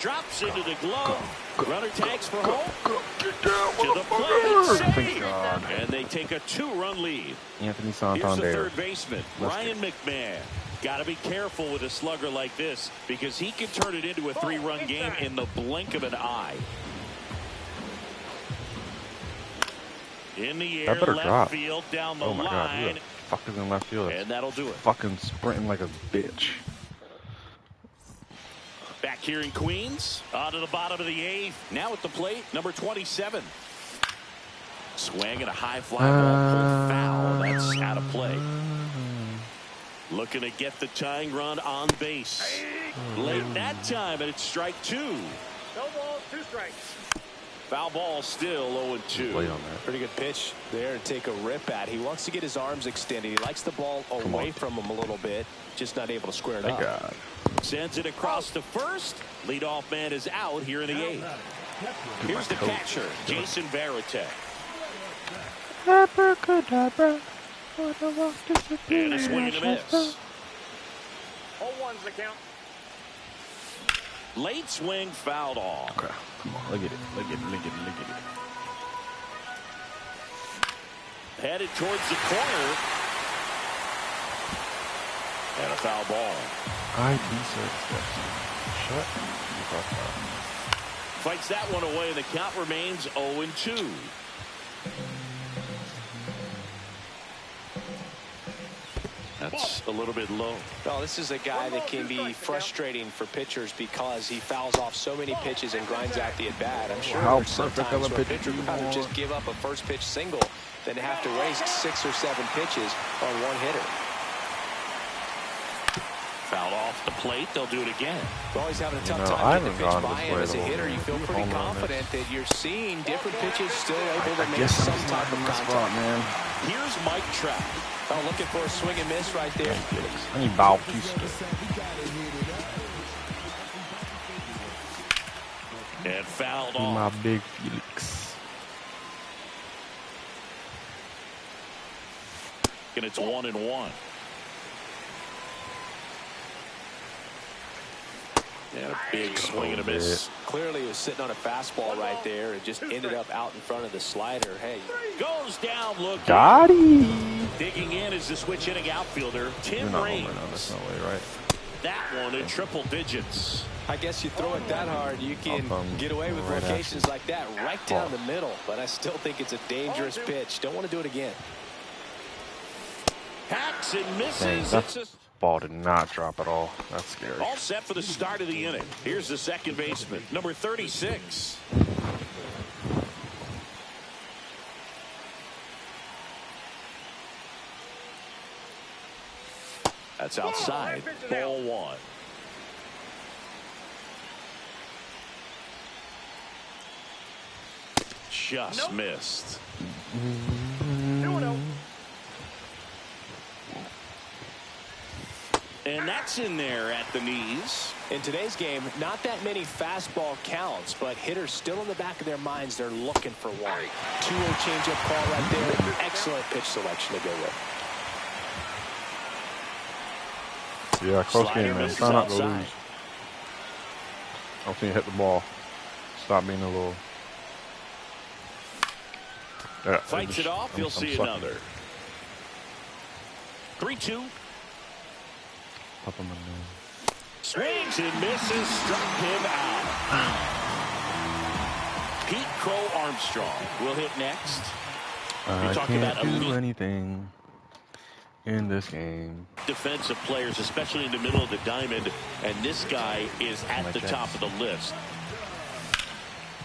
Drops into the glove. Runner tags for home. Get down, To the plate, motherfucker. Thank save. God. And they take a 2-run lead. Anthony Here's the Santander. third baseman, Ryan McMahon. Got to be careful with a slugger like this because he can turn it into a 3-run game in the blink of an eye. In the air, That better left drop. field, down the Oh my God, line. fuck is in left field? And that'll do it. Fucking sprinting like a bitch. Back here in Queens, on to the bottom of the 8th. Now at the plate, number 27. Swing and a high fly ball pulled foul. That's out of play. Looking to get the tying run on base. Late that time, and it's strike 2. No balls, 2 strikes. Foul ball still 0-2. Play on that. Pretty good pitch there to take a rip at. He wants to get his arms extended. He likes the ball away from him a little bit. Just not able to square it up. Thank God. Sends it across to first. Leadoff man is out here in the 8th. Here's the catcher, Jason Varitek. And a swing and a miss. 0-1's the count. Late swing fouled off. Okay, come on, look at it, look at it, look at it, look at it. Headed towards the corner. And a foul ball. IP service. Shut the fuck up. Fights that one away, and the count remains 0-2. That's a little bit low. Well, this is a guy that can be frustrating for pitchers because he fouls off so many pitches and grinds out the at-bat. I'm sure there's sometimes where a pitcher would rather just give up a first pitch single than have to waste 6 or 7 pitches on one hitter. Fouled off the plate. They'll do it again. You're always having a tough I time getting haven't the pitch gone by this him way as a the whole hitter. You feel pretty confident that you're seeing different pitches still able to make some type of contact. Man. Here's Mike Trout. Oh, looking for a swing and miss right there. I need Bautista. And fouled My off. big Felix. And it's 1-1. And a big swing and a miss. Clearly he was sitting on a fastball right there and just ended up out in front of the slider. Hey, Goes down looking. Got him. Digging in is the switch hitting outfielder, Tim Raines. That's no way, right? That one in triple digits. I guess you throw it that hard, you can get away with right locations like that right down the middle. But I still think it's a dangerous pitch. Don't want to do it again. Hacks and misses. Dang, that ball did not drop at all. That's scary. All set for the start of the inning. Here's the second baseman, number 36. That's outside. Ball 1. Just missed. 2-0. And that's in there at the knees. In today's game, not that many fastball counts, but hitters still in the back of their minds, they're looking for one. 2-0 changeup call right there. Excellent pitch selection to go with. Yeah, close Slider game, man. misses Try not to outside. lose. I don't think you hit the ball. Stop being a little. Yeah, Fights it off. You'll see sucking. another. 3-2. Pop him in there. Swings and misses. Struck him out. Pete Crow Armstrong will hit next. I talking can't about do elite anything in this game. Defensive players, especially in the middle of the diamond, and this guy is at the top of the list.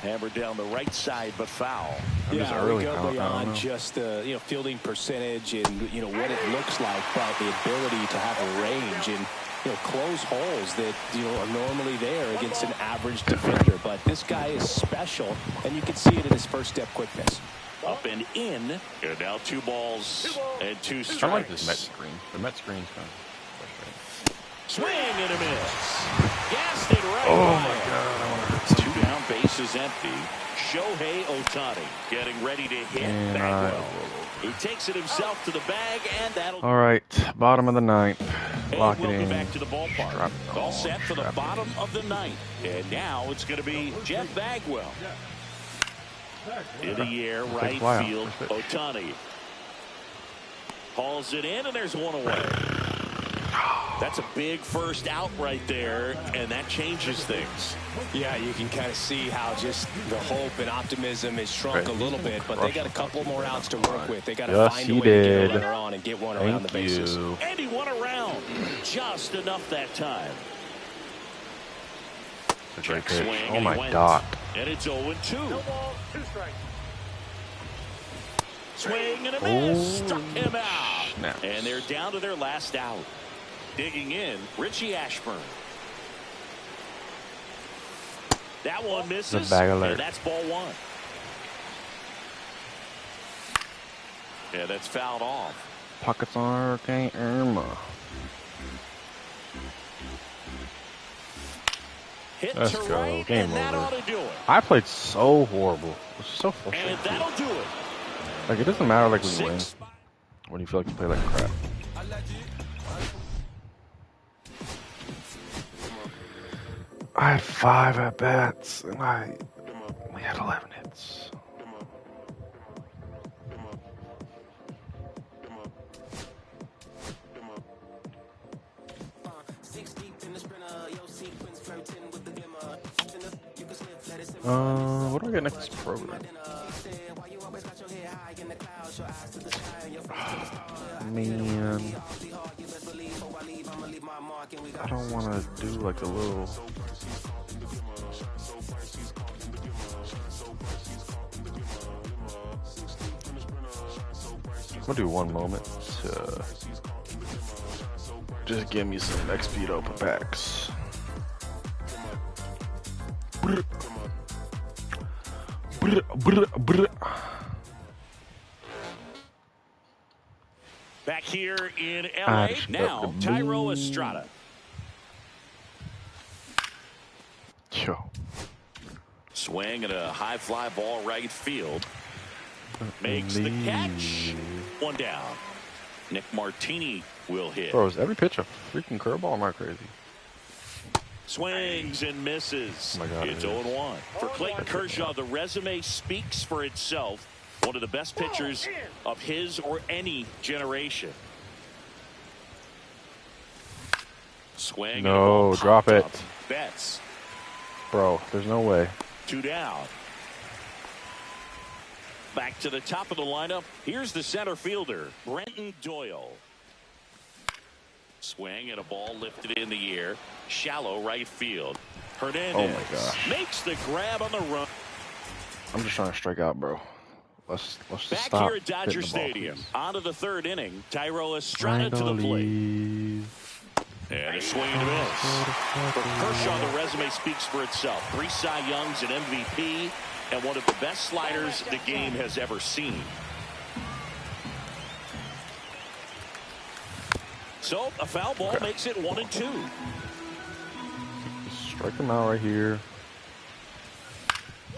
Hammered down the right side, but foul. I'm just early. We I go don't beyond know. just the fielding percentage and what it looks like, but the ability to have a range and close holes that are normally there against an average defender. But this guy is special, and you can see it in his first step quickness. Up and in. And now 2 balls and 2 strikes. I like this Met screen. The Met screen's kind of Swing and a miss. Gassed it right oh by my him. God! I want to hurt 2 down, bases empty. Shohei Ohtani getting ready to hit And Bagwell. He takes it himself to the bag, and that'll. All right, bottom of the 9th. Lock it welcome in. back to the ballpark. Strap- All set for the strap it. bottom of the 9th. And now it's going to be Jeff Bagwell. In the air, right fly out. field, First pitch. Ohtani. Hauls it in, and there's one away. That's a big first out right there, and that changes things. Yeah, you can kind of see how just the hope and optimism is shrunk a little bit, but they got a couple more outs to work with. They got to find a way to get a runner on and get one around the bases. And he won around. Just enough that time. Check swing. Oh my God. And it's 0-2. No ball, 2 strikes. Swing and a miss. Oh, Struck him out. snaps. And they're down to their last out. Digging in, Richie Ashburn. That one misses, and that's ball 1. Yeah, that's fouled off. Pockets on Hurricane Irma. Hit Let's to go. right, Game and that over. ought to do it. I played so horrible. It was so frustrating. And that'll do it. Like, it doesn't matter like when you win. 6. When you feel like you play like crap. I had 5 at bats and I only had 11 hits. What do I get next program? Man, I don't want to do like a little. I'm gonna do one moment to just give me some XP to open packs. Back here in LA, now Tyro Estrada. Yo. Swing and a high fly ball right field. Makes the catch. 1 down. Nick Martini will hit. Bro, is every pitch a freaking curveball? Am I crazy? Swings and misses. Oh my God, it's it is. 0-1. For Clayton Kershaw, the resume speaks for itself. One of the best pitchers of his or any generation. Swing. No, drop it. Betts. Bro, there's no way. 2 down. Back to the top of the lineup. Here's the center fielder, Brenton Doyle. Swing and a ball lifted in the air. Shallow right field. Hernandez Oh my gosh. makes the grab on the run. I'm just trying to strike out, bro. Let's just Back stop here at Dodger hitting the ball, Stadium. please. On to the 3rd inning. Tyro Estrada to the plate. And a swing and a miss. For Kershaw, the resume speaks for itself. 3 Cy Youngs, an MVP, and one of the best sliders the game has ever seen. So a foul ball makes it 1-2. Just strike him out right here.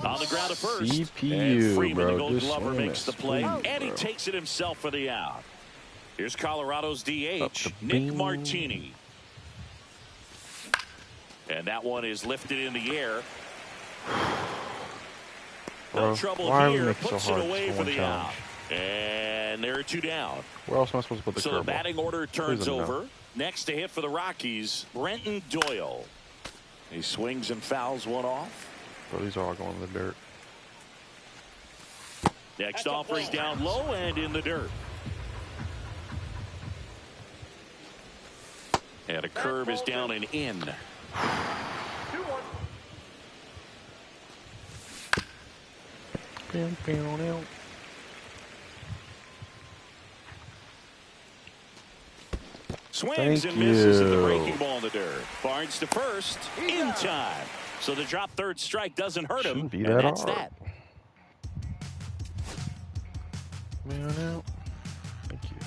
On the ground at first. CPU, and Freeman, bro. the Gold Just Glover, swing makes it, the play, swing it, and he bro. takes it himself for the out. Here's Colorado's Up DH, the Nick beam. Martini. And that one is lifted in the air. Bro, No trouble why are we here. making so Puts it hard away just for one the challenge? out. And there are 2 down. Where else am I supposed to put the So the curveball? batting order turns Please let me know. over. Next to hit for the Rockies, Brenton Doyle. He swings and fouls one off. Bro, these are all going in the dirt. Next offer's down low and in the dirt. And a curve is down and in. 2-1. Bam, bam, bam. Swings Thank and misses at the you. breaking ball in the dirt. Barnes to first in time. So the drop third strike doesn't hurt him. Shouldn't be And that that's hard. that. Man, thank you.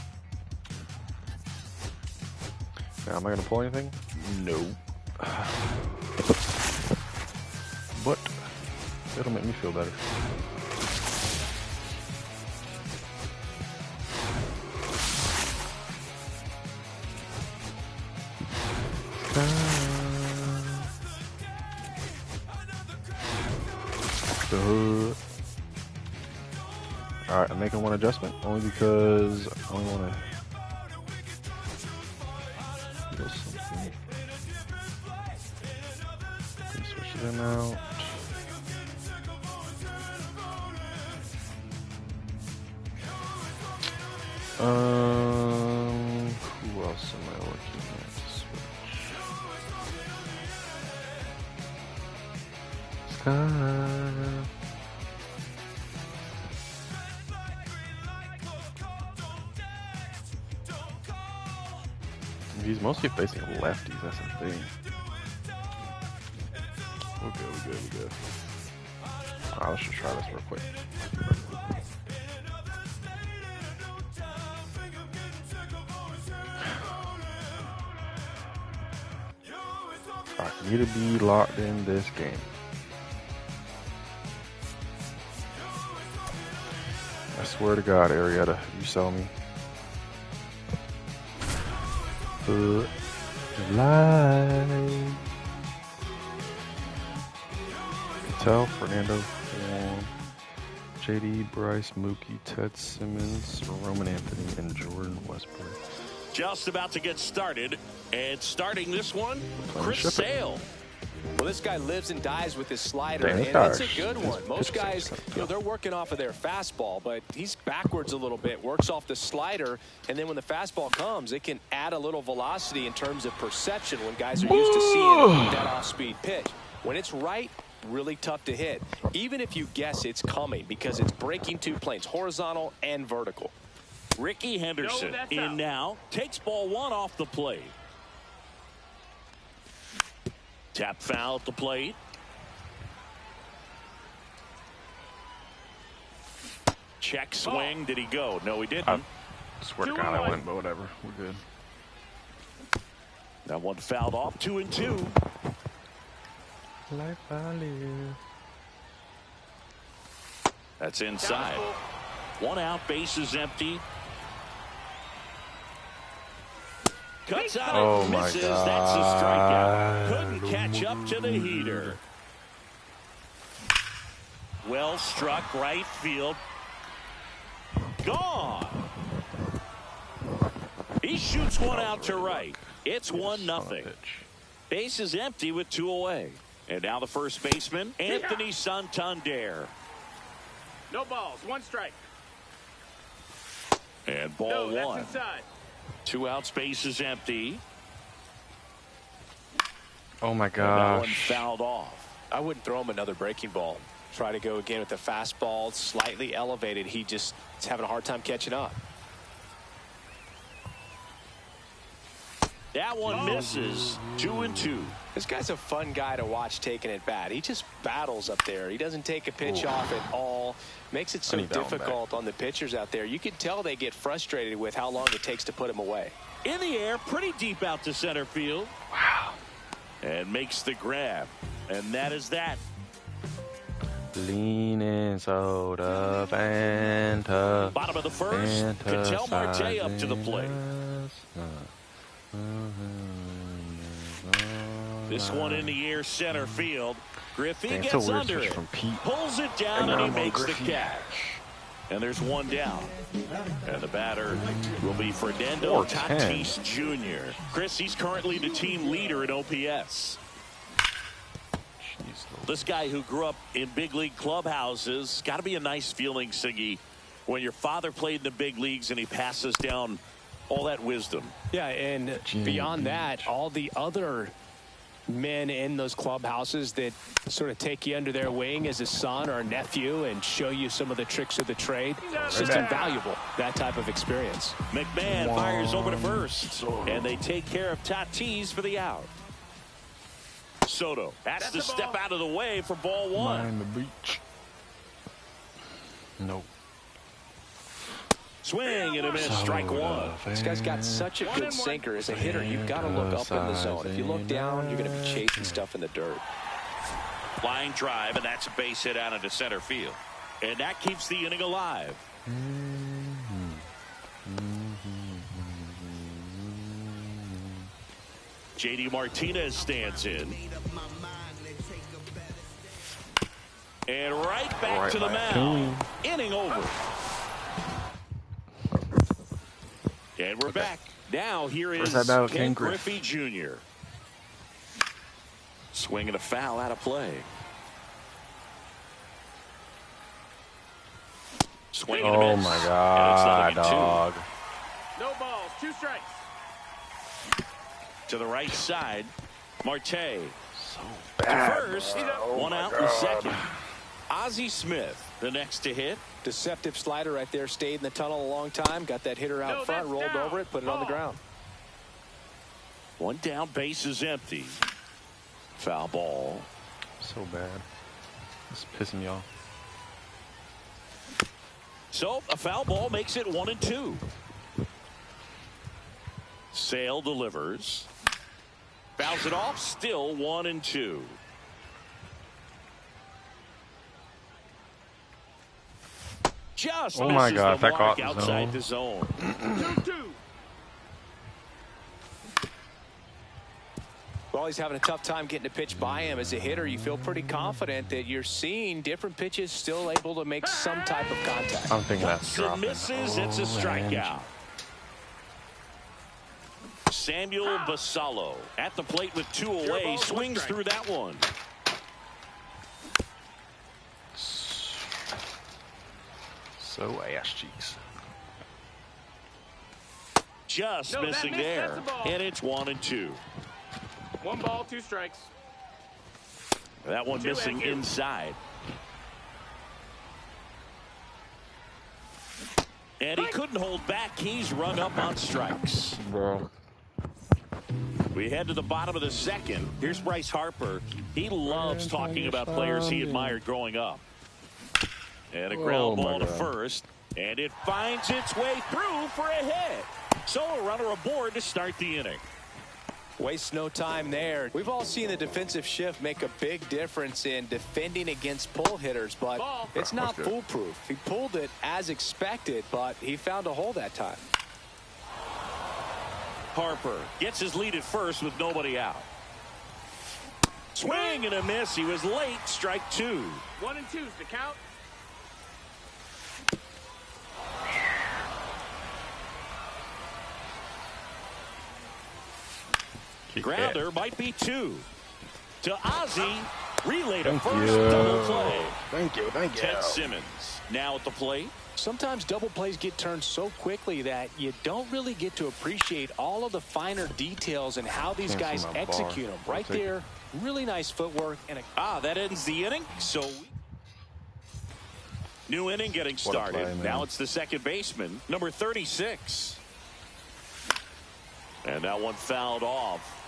Now, am I gonna pull anything? No. But it'll make me feel better. The hood. Alright, I'm making one adjustment only because I only want to. him out. Who else am I looking at to switch? Sky. He's mostly facing lefties, that's the thing. We're good. Alright, let's just try this real quick. I need to be locked in this game. I swear to God, Arietta, you saw me. Put the light. Patel, Fernando, Juan, JD, Bryce, Mookie, Ted Simmons, Roman Anthony, and Jordan Westbrook. Just about to get started, and starting this one, Chris Sale. Well, this guy lives and dies with his slider, Damn, and it's a good one. Most guys, they're working off of their fastball, but he's backwards a little bit, works off the slider, and then when the fastball comes, it can add a little velocity in terms of perception when guys are used to seeing that off-speed pitch. When it's right, really tough to hit, even if you guess it's coming, because it's breaking two planes, horizontal and vertical. Ricky Henderson in now, takes ball one off the plate. Tap foul at the plate. Check swing. Did he go? No, he didn't. I swear to God I wouldn't, but whatever. We're good. That one fouled off. 2-2. Life I live. That's inside. One out, base is empty. Cuts out and misses. That's a strikeout. Couldn't catch up to the heater. Well struck, right field. Gone. He shoots one out to right. It's 1-0. Base is empty with 2 away. And now the first baseman, Anthony Santander. No balls, 1 strike. And ball one. That's inside. 2 outs, base is empty. Oh my And that gosh. one fouled off. I wouldn't throw him another breaking ball. Try to go again with the fastball, slightly elevated. He just is having a hard time catching up. That one misses. 2-2. This guy's a fun guy to watch taking at bat. He just battles up there. He doesn't take a pitch off at all. Makes it so difficult on the pitchers out there. You can tell they get frustrated with how long it takes to put him away. In the air, pretty deep out to center field. Wow. And makes the grab. And that is that. Leaning soda, Fanta. Bottom of the first. Ketel Marte up to the plate. This one in the air, center field. Griffey gets under it. Pulls it down, and he makes the catch. And there's one down. And the batter will be Fernando Tatis Jr. Chris, he's currently the team leader in OPS. This guy who grew up in big league clubhouses, got to be a nice feeling, Siggy, when your father played in the big leagues and he passes down all that wisdom. Yeah, and beyond that, all the other men in those clubhouses that sort of take you under their wing as a son or a nephew and show you some of the tricks of the trade. It's just invaluable, that type of experience. McMahon fires over to first, and they take care of Tatis for the out. Soto has to step out of the way for ball one. Mind the beach. Nope. Swing and a miss, strike one. This guy's got such a good sinker. As a hitter, you've got to look up in the zone. If you look down, you're going to be chasing stuff in the dirt. Line drive, and that's a base hit out into center field. And that keeps the inning alive. JD Martinez stands in. And right back to the mound. Inning over. And we're back. Now here is Ken Griffey Jr. Swing and a foul out of play. Swing and a Oh miss. my God, dog. No balls, 2 strikes. To the right side, Marte. So To bad. first, Oh one out in the second. Ozzie Smith, the next to hit. Deceptive slider right there. Stayed in the tunnel a long time. Got that hitter out front, rolled over it, put it on the ground. One down, base is empty. Foul ball. So bad. It's pissing me off. So a foul ball makes it 1-2. Sale delivers. Fouls it off. Still 1-2. Just oh my misses God, the that mark caught the outside the zone. 2-2. Well, he's having a tough time getting a pitch by him. As a hitter, you feel pretty confident that you're seeing different pitches still able to make some type of contact. I'm thinking that's And dropping. misses. It's a strikeout. Samuel Basallo at the plate with 2 away. Swings through that one. So ass cheeks. Just No, that missing missed. there. That's a ball. And it's 1-2. 1 ball, 2 strikes. That one 2 missing and 2. inside. And he couldn't hold back. He's rung up on strikes. Bro. We head to the bottom of the second. Here's Bryce Harper. He loves talking about players he admired growing up. And a ground ball to first. And it finds its way through for a hit. So a runner aboard to start the inning. Waste no time there. We've all seen the defensive shift make a big difference in defending against pull hitters, but it's not foolproof. He pulled it as expected, but he found a hole that time. Harper gets his lead at first with nobody out. Swing and a miss. He was late. Strike 2. 1 and 2's the count. Grounder might be 2. To Ozzie. Relay to Thank first. you. Double play. Thank you. Thank you. Ted Simmons now at the plate. Sometimes double plays get turned so quickly that you don't really get to appreciate all of the finer details and how these Can't see guys my bar. execute them. Right I'll take there, really nice footwork. And That ends the inning. So new inning getting What a started. play, man. Now it's the second baseman, number 36. And that one fouled off.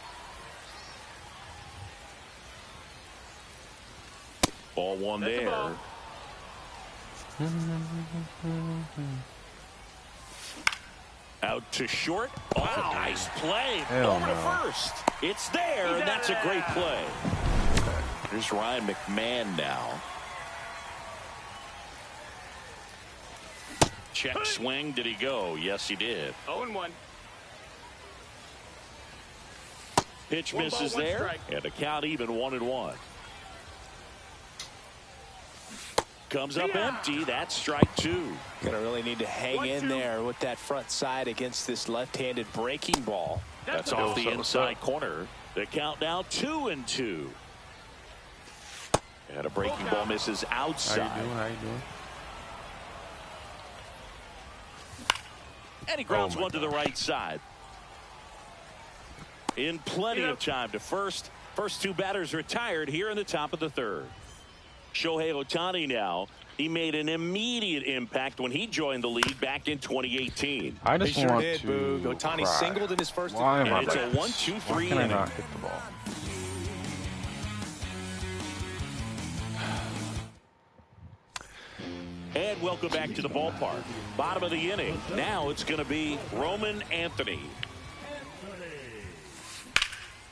Ball 1 That's a there. ball. Out to short. Oh, nice play. Hell Over to no. first. It's there, and that's a great play. Here's Ryan McMahon now. Check swing. Did he go? Yes, he did. 0 and 1. Pitch 1 ball, misses 1 there, strike. and the count even 1-1. Comes up empty. That's strike 2. gonna really need to hang 1-2. in there with that front side against this left-handed breaking ball. That's a off ball. the inside corner. The count now 2-2. And a breaking ball misses How outside. you doing? How you doing? And he grounds Oh, my one to the right side. In plenty of time to first. First 2 batters retired here in the top of the 3rd. Shohei Ohtani now. He made an immediate impact when he joined the league back in 2018. I just He sure want did, to Boog. Ohtani cry. singled in his first. Why am And I it's a like this? 1-2-3 Why can I inning. not hit the ball? And welcome back to the ballpark. Bottom of the inning. Now it's going to be Roman Anthony.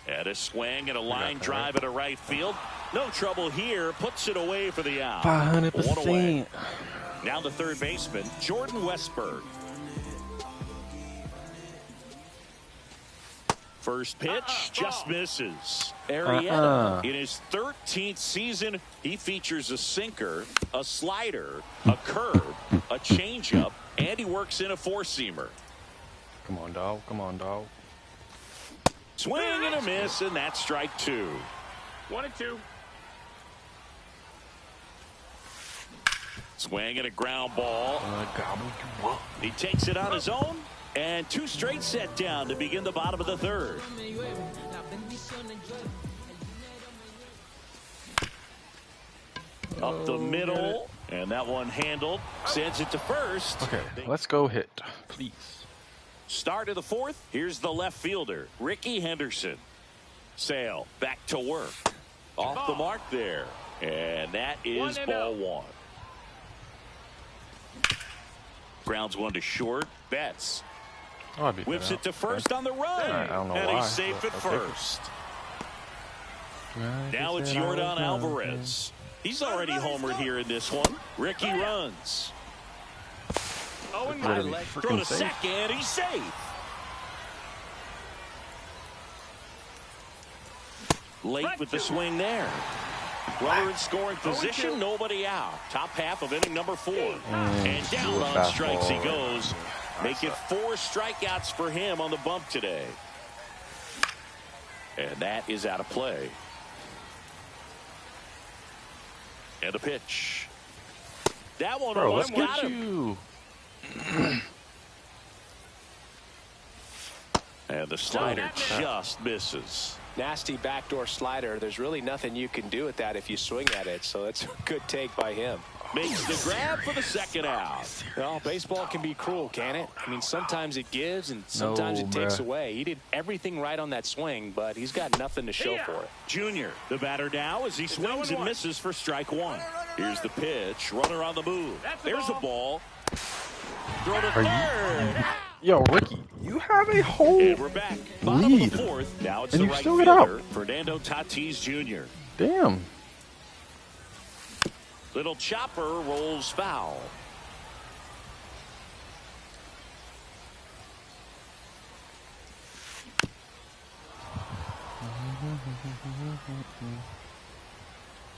And a swing and a line drive at a right field. No trouble here. Puts it away for the out. 1 away. 500%. Now the third baseman, Jordan Westberg. First pitch just misses. Arrieta in his 13th season, he features a sinker, a slider, a curve, a changeup, and he works in a 4-seamer. Come on, dog. Come on, dog. Swing and a miss, and that's strike 2. 1 and 2. Swing and a ground ball. He takes it on his own, and 2 straight set down to begin the bottom of the 3rd. Up the middle, and that one handled. Sends it to first. Okay, let's go hit, please. Start of the 4th. Here's the left fielder, Ricky Henderson. Sale back to work. Off the mark there, and that is ball 1. Grounds 1 to short. Betts whips it to first on the run, I don't know and why, he's safe at first. Now it's Yordan Alvarez. He's already homered here in this one. Ricky runs. Oh, Throw to second. He's safe. Late with the swing there. Runner in scoring position, nobody out. Top half of inning number 4. And down on strikes he goes. Make it 4 strikeouts for him on the bump today. And that is out of play. And a pitch. That one almost got him. And the slider just misses. Nasty backdoor slider. There's really nothing you can do with that if you swing at it. So that's a good take by him. Makes the grab for the second out. Well, baseball can be cruel, can it? I mean, sometimes it gives and sometimes it takes away. He did everything right on that swing, but he's got nothing to show for it. Junior, the batter now as he swings and misses for strike 1. Here's the pitch. Runner on the move. There's a ball. Throw to third. Yo, Ricky, you have a whole And we're back. Bottom lead. of the 4th. Now it's And the you right still get out. fielder, Fernando Tatis Jr. Damn. Little chopper rolls foul.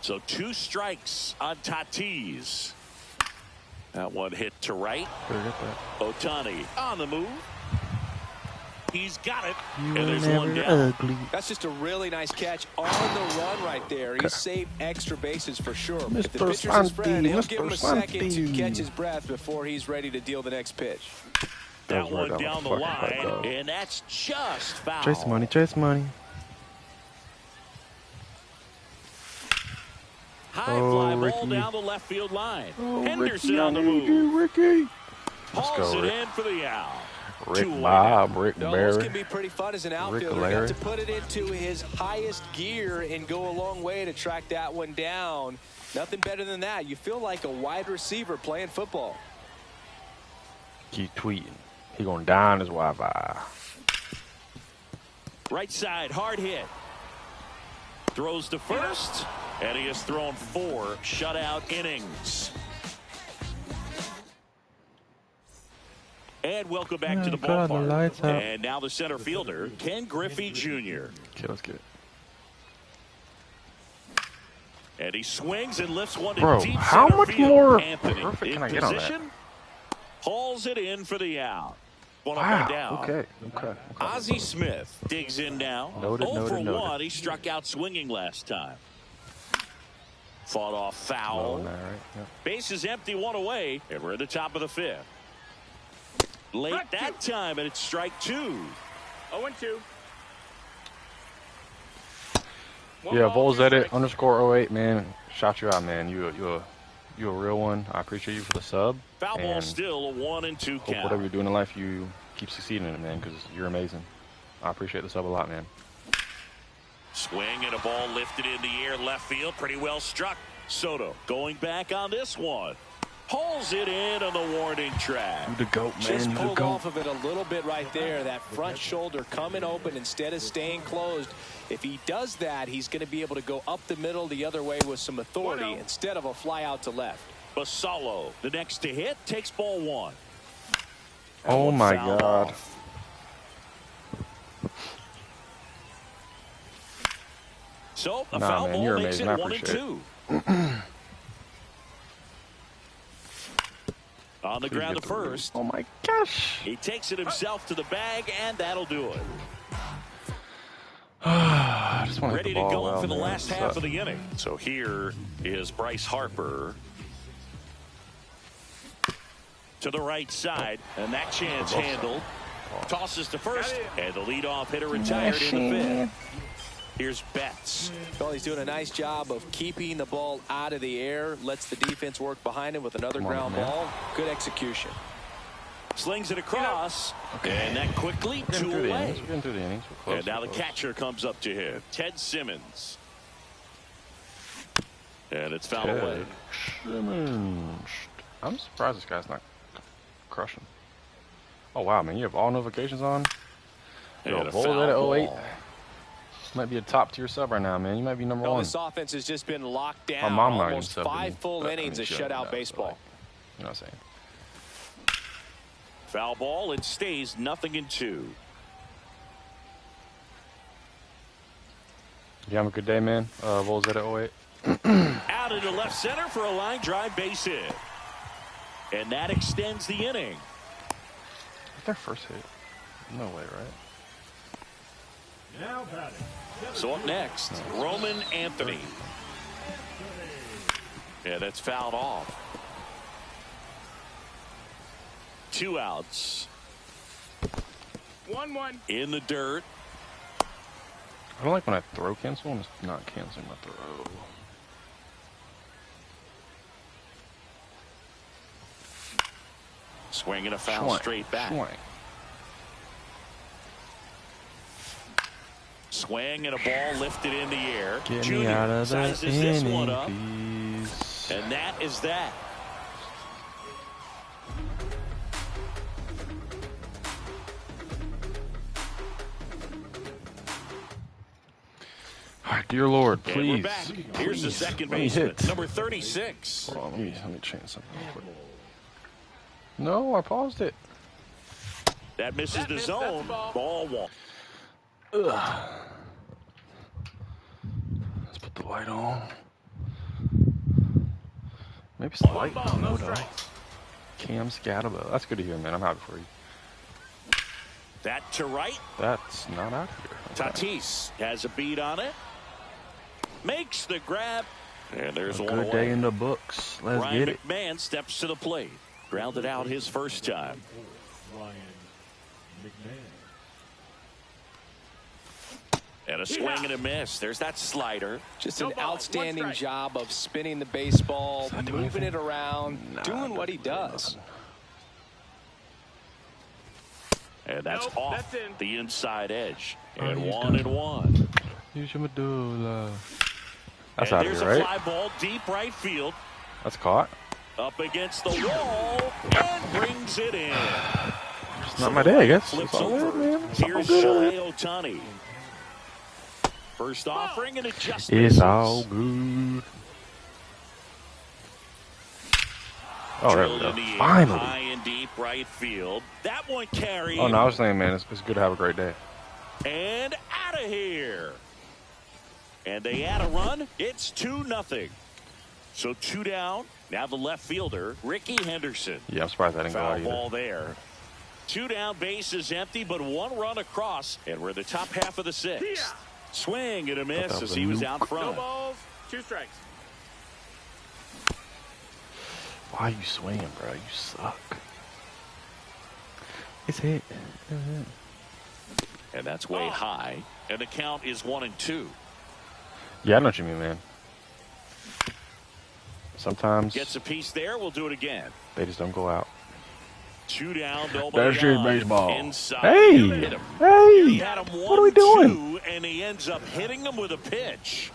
So 2 strikes on Tatis. That one hit to right. Ohtani on the move. He's got it. And there's one down. Ugly. That's just a really nice catch on the run right there. He saved extra bases for sure. If the pitcher's his friend, he'll give him a second to catch his breath before he's ready to deal the next pitch. That one down the line, and that's just foul. Chase money, chase money. High fly ball down the left field line. Henderson Ricky, on the move. Ricky. Hauls it in for the out. Rick Bob, Rick Those Barry. can be pretty fun as an outfielder. Got to put it into his highest gear and go a long way to track that one down. Nothing better than that. You feel like a wide receiver playing football. Keep tweeting. He gonna die on his Wi-Fi. Right side, hard hit. Throws to first, and he has thrown 4 shutout innings. And welcome back to the ballpark. And now the center fielder, Ken Griffey Jr. Okay, let's get it. And he swings and lifts one to deep how center much field. more Anthony perfect can in I get on that? position, hauls it in for the out. One up Wow. and down. Okay. Ozzie Smith digs in now. Noted, 0 for noted. 1. He struck out swinging last time. Fought off foul. Right? Yep. Base is empty, 1 away, and we're at the top of the 5th. Late that time, and it's strike 2. 0 and 2. Yeah, Volzedit _08, man. Shout you out, man. You a real one. I appreciate you for the sub. Foul ball still a 1 and 2 hope count. whatever you're doing in life, you keep succeeding in it, man, because you're amazing. I appreciate the sub a lot, man. Swing and a ball lifted in the air, left field, pretty well struck. Soto going back on this one. Pulls it in on the warning track. You the GOAT, man. Just You the pulled GOAT. off of it a little bit right there. That front shoulder coming open instead of staying closed. If he does that, he's going to be able to go up the middle the other way with some authority instead of a fly out to left. Basalo, the next to hit, takes ball 1. Oh my God. Off. So a foul man, ball you're makes amazing. it I 1 and appreciate 2. On the ground to first. Oh my gosh. He takes it himself to the bag, and that'll do it. I just want to ready to go for the last half of the inning. So here is Bryce Harper to the right side, and that chance handled. Tosses to first, and the leadoff hitter retired in the fifth. Here's Betts. Well, he's doing a nice job of keeping the ball out of the air. Lets the defense work behind him with another ground ball. Good execution. Slings it across, and that quickly two away. We're getting through the innings. We're close, And now the catcher comes up to him, Ted Simmons. And it's fouled away. Simmons. I'm surprised this guy's not crushing. Oh, wow, man. You have all notifications on? And a Bulls foul at 08. ball. Might be a top tier sub right now, man. You might be number one. This offense has just been locked down. My mom might Almost even sub to 5 me, full but, innings of she doesn't shutout know, baseball. Like, you know what I'm saying? Foul ball. It stays 0-2. You have a good day, man. Bulls at 08. Out into left center for a line drive base hit. And that extends the inning. What's their first hit? No way, right? So up next, Roman Anthony. Yeah, that's fouled off. 2 outs. 1-1. In the dirt. I don't like when I throw cancel and it's not canceling my throw. Swinging a foul straight back. Swing and a ball lifted in the air. Get me out of the sizes this one up. inning, And that is that. All right, dear Lord, And please. we're back. Here's the second Let me baseman, hit. number 36. Hold on, let me change something real quick. No, I paused it. That misses the zone. Ball 1. Ugh. Let's put the light on. Maybe it's the light. No, Cam Scatterbo. That's good to hear, man. I'm happy for you. That to right. That's not out here. Okay. Tatis has a beat on it. Makes the grab. And there's one Good away. day in the books. Let's Ryan get it. McMahon steps to the plate. Grounded out his first time. And a swing and a miss. There's that slider. Just an outstanding job of spinning the baseball, moving it around, doing what he does. And that's off that's in. the inside edge. Oh, And he's 1-1. Use your medulla. That's And out of there's here, a right? fly ball deep right field. That's caught. Up against the wall and brings it in. It's not my day, I guess. Flips It's all over. good, man. It's all Here's good. Shohei Ohtani. First offering and it just It's misses. all good. Oh, there we Drilled go. in the air, Finally. high and deep right field. That one carried. Oh, no, I was saying, man, it's good to have a great day. And out of here. And they add a run. It's 2-0. So 2 down. Now the left fielder, Ricky Henderson. Yeah, I'm surprised I didn't go Foul out either. ball there. 2 down, base is empty, but 1 run across. And we're in the top half of the 6th. Swing and a miss that was as a he was nuke. out No front. balls, 2 strikes. Why are you swinging, bro? You suck. It's hit. And that's way high. And the count is 1-2. Yeah, I know what you mean, man. Sometimes Gets a piece there. We'll do it again. they just don't go out. 2 down. Nobody That's just on. baseball. Inside. Hey! Hit him. Hey! He had him What are we doing? 1-2, and he ends up hitting him with a pitch.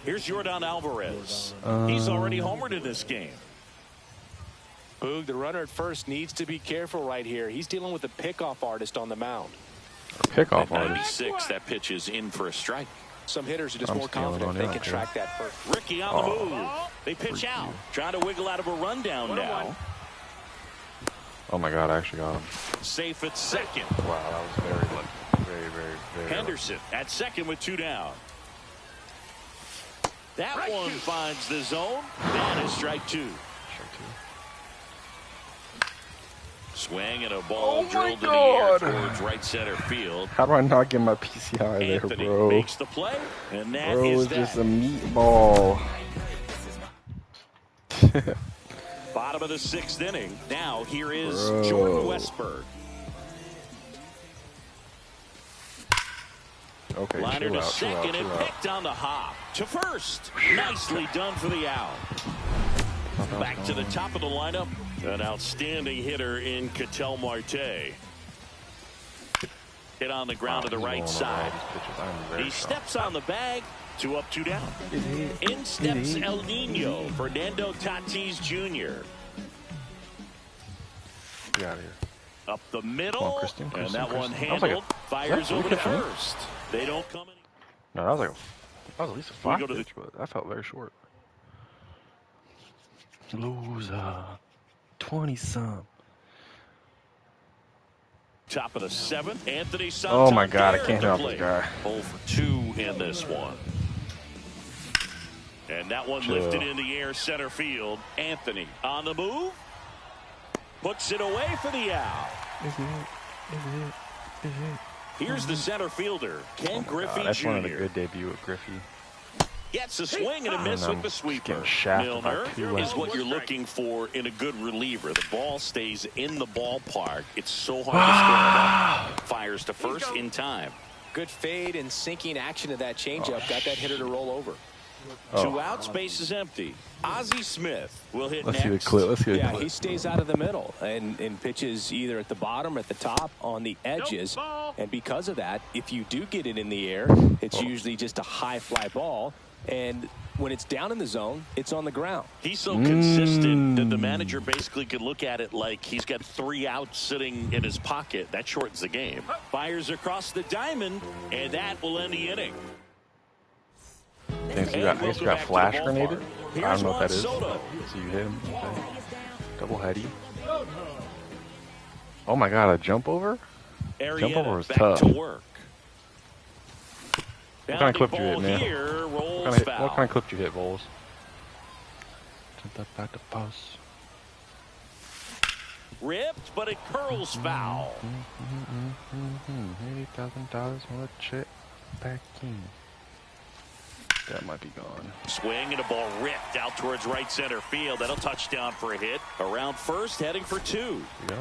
Here's Yordan Alvarez. He's already homered in this game. Boog, the runner at first needs to be careful right here. He's dealing with a pickoff artist on the mound. Pickoff At artist. 96, that pitch is in for a strike. Some hitters are just I'm more stealing confident on they you, can okay. track that first. Ricky on the move. They pitch out. Trying to wiggle out of a rundown now. Oh my God, I actually got him. Safe at second. Wow, that was very lucky. Very Henderson at second with 2 down. That one finds the zone. That is strike 2. lucky. Swing and a ball drilled in the air towards right center field. How do I not get my PCI Anthony there, bro? makes the play, and that Bro, is it's that. just a meatball. Bottom of the 6th inning. Now here is Bro. Jordan Westberg. Okay, Liner chill to out, second and chill out. picked on the hop to first. Nicely done for the out. Back to the top of the lineup. An outstanding hitter in Ketel Marte. Hit on the ground to the right side. He steps on the bag. 2 up, 2 down. In steps El Nino, Fernando Tatis Jr. Get out of here. Up the middle, Come on, Christian, and that one Christian. handled. Fires over to Christian? first. They don't come in. No, that was like that was at least a We 5 go to the- pitch, but that felt very short. Loser. 20-some. Top of the 7th, Anthony Santander. Oh my God, I can't help this guy. 0 for 2 in this one. And that one lifted in the air center field. Anthony on the move. Puts it away for the out. Here's the center fielder, Ken Griffey That's Jr. one of the good debut at Griffey. Gets a swing and a miss with the sweeper. Milner is what you're looking for in a good reliever. The ball stays in the ballpark. It's so hard to score it up. Fires to first in time. Good fade and sinking action of that changeup. Got that hitter to roll over. 2 outs, base is empty. Ozzie Smith will hit Let's next. see the clip. Let's see the Yeah, clip. he stays out of the middle and pitches either at the bottom or at the top on the edges. And because of that, if you do get it in the air, it's usually just a high fly ball. And when it's down in the zone, it's on the ground. He's so consistent that the manager basically could look at it like he's got 3 outs sitting in his pocket. That shortens the game. Fires across the diamond, and that will end the inning. Thanks, you got, I guess you got flash grenaded. I don't know what that is. So you hit him. Okay. Double heady. Oh my God, a jump over? Jump over is tough. What kind of clip you hit, man? What kind of clip you hit, Vols? Jump up at the post. Ripped, but it curls foul. $80,000 on a check back in. That might be gone. Swing and a ball ripped out towards right center field. That'll touchdown for a hit. Around first, heading for 2. Yeah.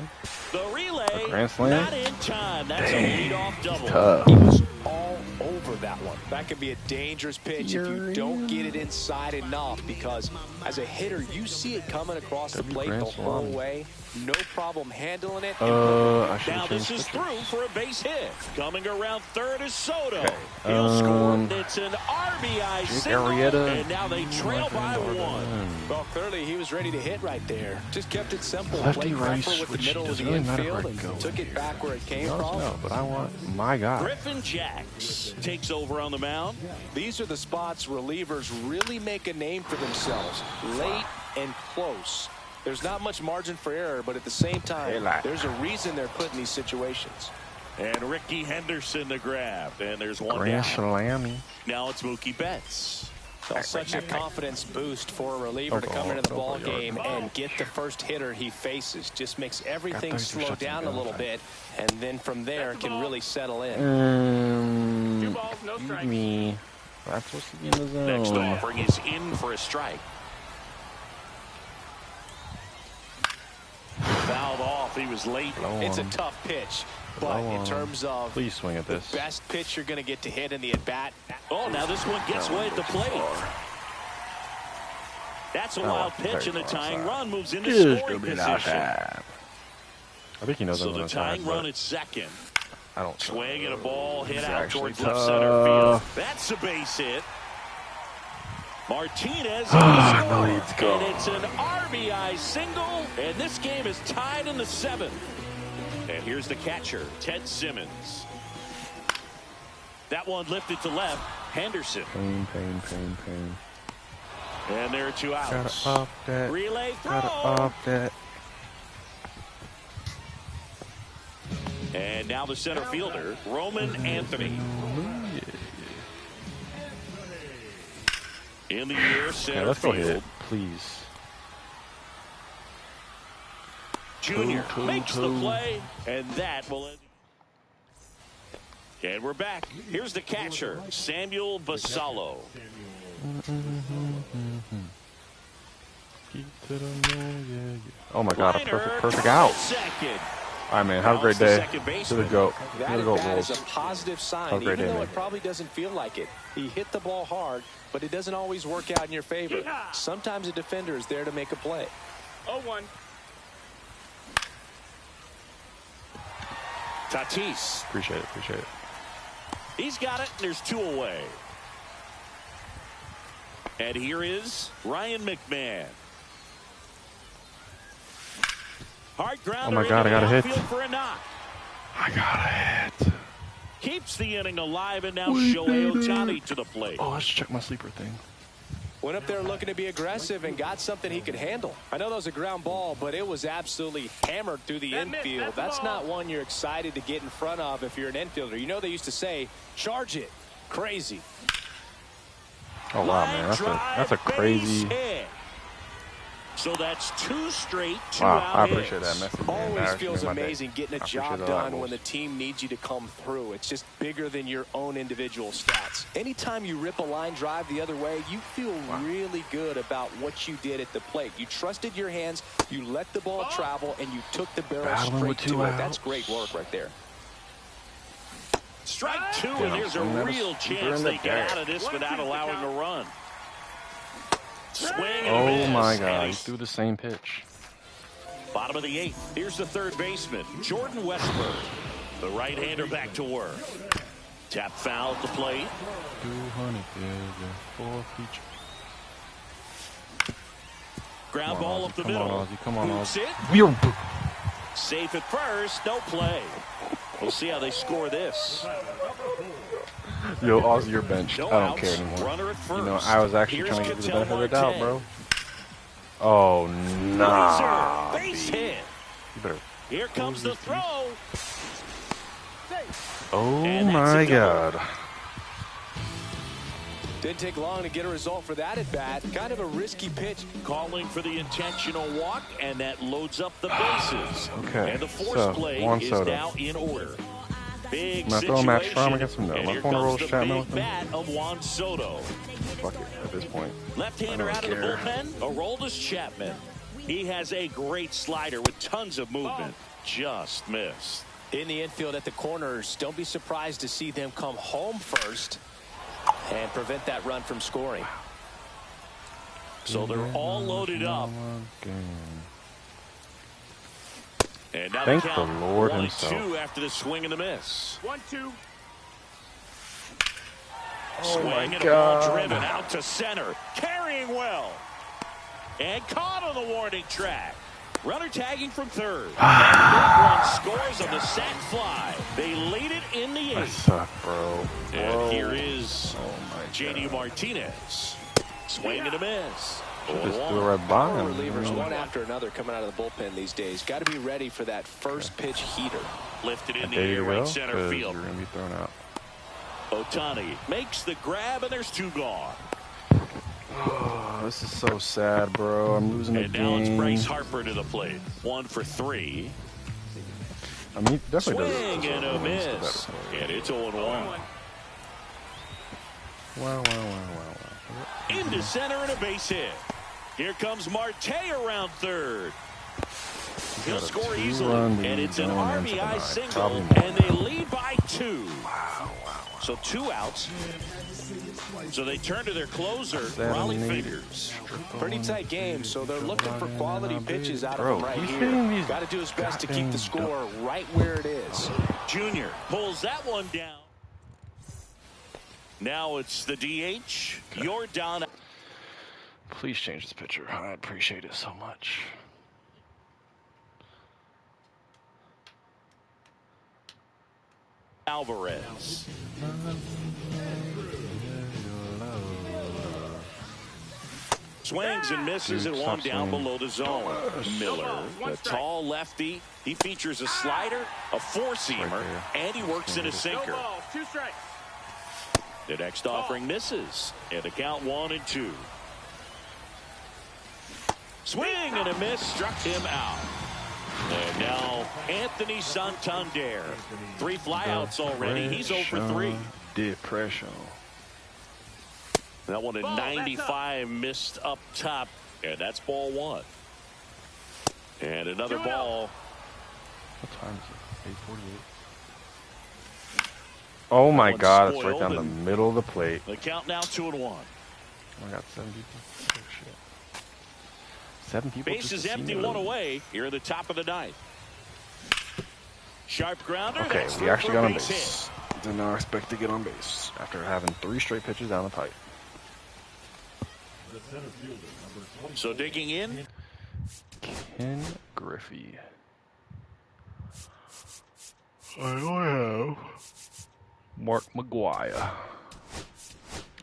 The relay, Grand slam? not in time. That's a leadoff double. Tough. He was all over that one. That could be a dangerous pitch if you don't get it inside enough, because as a hitter, you see it coming across the plate the whole way. No problem handling it. Now this is through for a base hit. Coming around third is Soto. Okay. He'll score. It's an RBI single, Arrieta. and now they trail by 1. Well, clearly he was ready to hit right there. Just kept it simple. Lefty Played right proper with the switch. middle of Doesn't the really matter infield where I and go took it here. back where it came from. No, but I want my guy. Griffin Jacks takes over on the mound. These are the spots relievers really make a name for themselves. Late and close. There's not much margin for error, but at the same time, there's a reason they're put in these situations. And Ricky Henderson the grab. And there's one Grand down. Salami. Now it's Mookie Betts. Well, such a confidence boost for a reliever to come into the ball game and get the first hitter he faces. Just makes everything slow down a little bit, and then from there can really settle in. 2 balls, no strikes. Me. I'm supposed to be in the zone. Next offering is in for a strike. Fouled off. He was late. It's a tough pitch, but in terms of Please swing at this. the best pitch you're going to get to hit in the at-bat. Oh, now this one gets away at the plate. That's a wild pitch, and the tying run moves into scoring position. I think he knows So I'm the gonna tying try, run but at second. I don't. Swing and a ball hit out actually towards left center field. That's a base hit. Martinez on the score, and it's an RBI single, and this game is tied in the 7th. And here's the catcher, Ted Simmons. That one lifted to left, Henderson. Pain. And there are 2 outs. Gotta off that. Relay throw. Gotta off that. And now the center fielder, Roman Anthony. In the air, center Okay, let's go field. hit it, please. Jr. makes the play, and that will end. And we're back. Here's the catcher, Samuel Basallo. Oh my God, a perfect out. All right, man, have a great day. To the GOAT. To the GOAT, Wolves. Is a positive sign, even though it probably doesn't feel like it. He hit the ball hard, but it doesn't always work out in your favor. Sometimes a defender is there to make a play. 0-1. Tatis. Appreciate it. He's got it, and there's 2 away. And here is Ryan McMahon. Hard grounder. Oh my God, I got a hit. For a knock. I got a hit. Keeps the inning alive, and now Shohei Ohtani to the plate. Oh, let's check my sleeper thing. Went up there looking to be aggressive and got something he could handle. I know that was a ground ball, but it was absolutely hammered through the infield. That's not one you're excited to get in front of if you're an infielder. You know they used to say, charge it. Crazy. Oh, wow, man. That's a crazy... So that's 2 straight, 2 wow, out I appreciate that message. Always feels amazing getting a job done when the team needs you to come through. It's just bigger than your own individual stats. Anytime you rip a line drive the other way, you feel really good about what you did at the plate. You trusted your hands, you let the ball travel, and you took the barrel straight to it. That's great work right there. Strike 2, and there's a real chance they get out of this without allowing a run. Swing and oh my God, he threw the same pitch. Bottom of the 8th. Here's the third baseman, Jordan Westburg. The right-hander back to work. Tap foul at the plate. 200 ground ball up the middle. Come on, Ozzy. Safe at first, no play. We'll see how they score this. Yo, Ozzy, you're benched. No I don't outs. care anymore. Runner at first. You know, I was actually trying to give you the benefit of the doubt, bro. Oh, nah. Base hit. You better. Here comes the throw. Oh, my God. Didn't take long to get a result for that at bat. Kind of a risky pitch. Calling for the intentional walk, and that loads up the bases. Okay. And the force play is now in order. Big I'm throw a match from situation. against him. No, And my here phone rolls comes the Chapman big with him. bat of Juan Soto. Fuck it at this point. Left-hander out of the bullpen. Aroldis Chapman. He has a great slider with tons of movement. Just missed. In the infield at the corners, don't be surprised to see them come home first and prevent that run from scoring. So they're all loaded up. And now thank the the Lord himself. 1-2 after the swing and the miss. 1-2. Swing and a ball driven out to center. Carrying well. And caught on the warning track. Runner tagging from third. One scores on the sac fly. They lead it in the 8th. I suck, bro. And here is JD Martinez. Swing and a miss. Just threw right by him. Relievers one after another coming out of the bullpen these days. Got to be ready for that first pitch heater. Lifted in the air, right center field. You're going to be thrown out. Ohtani makes the grab, and there's 2 gone. Oh, this is so sad, bro. I'm losing the game. And now it's Bryce Harper to the plate. 1 for 3. I mean, definitely Swing and a miss. And it's 0-1. Wow. Into center and a base hit. Here comes Marte around third. He'll score easily, and it's an RBI single, and they lead by 2. Wow. So 2 outs. So they turn to their closer, Raleigh Fingers. Pretty tight game, so they're looking for quality pitches out of him right here. Got to do his best to keep the score right where it is. Junior pulls that one down. Now it's the DH. You're down. Please change this picture. I appreciate it so much. Alvarez. Swings and misses at 1 down below the zone. Miller, the tall lefty. He features a slider, a four-seamer, and he works in a sinker. 2 strikes. The next offering misses, and the count 1-2. Swing and a miss struck him out. And now Anthony Santander. 3 flyouts already. He's 0 for 3. Depression. That one at 95 missed up top. And that's ball 1. And another ball. What time is it? 8:48. Oh my God! It's right down the middle of the plate. The count now 2-1. I got 7 people. Oh, shit. 7 people. Base is empty, 1 away. Here in the top of the 9th. Sharp grounder. Okay, we actually got on base. Did not expect to get on base after having 3 straight pitches down the pipe. So digging in. Ken Griffey. I don't have Mark McGuire.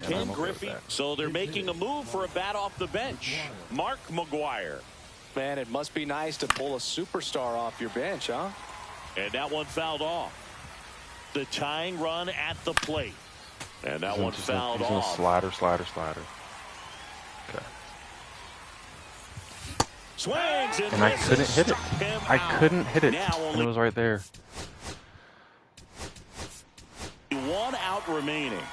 Ken Griffey. So they're making a move for a bat off the bench. Mark McGuire. Man, it must be nice to pull a superstar off your bench, huh? And that one fouled off. The tying run at the plate. And that one fouled off. Slider. Okay. Swings and I couldn't hit it. I couldn't hit it. And it was right there. 1 out remaining.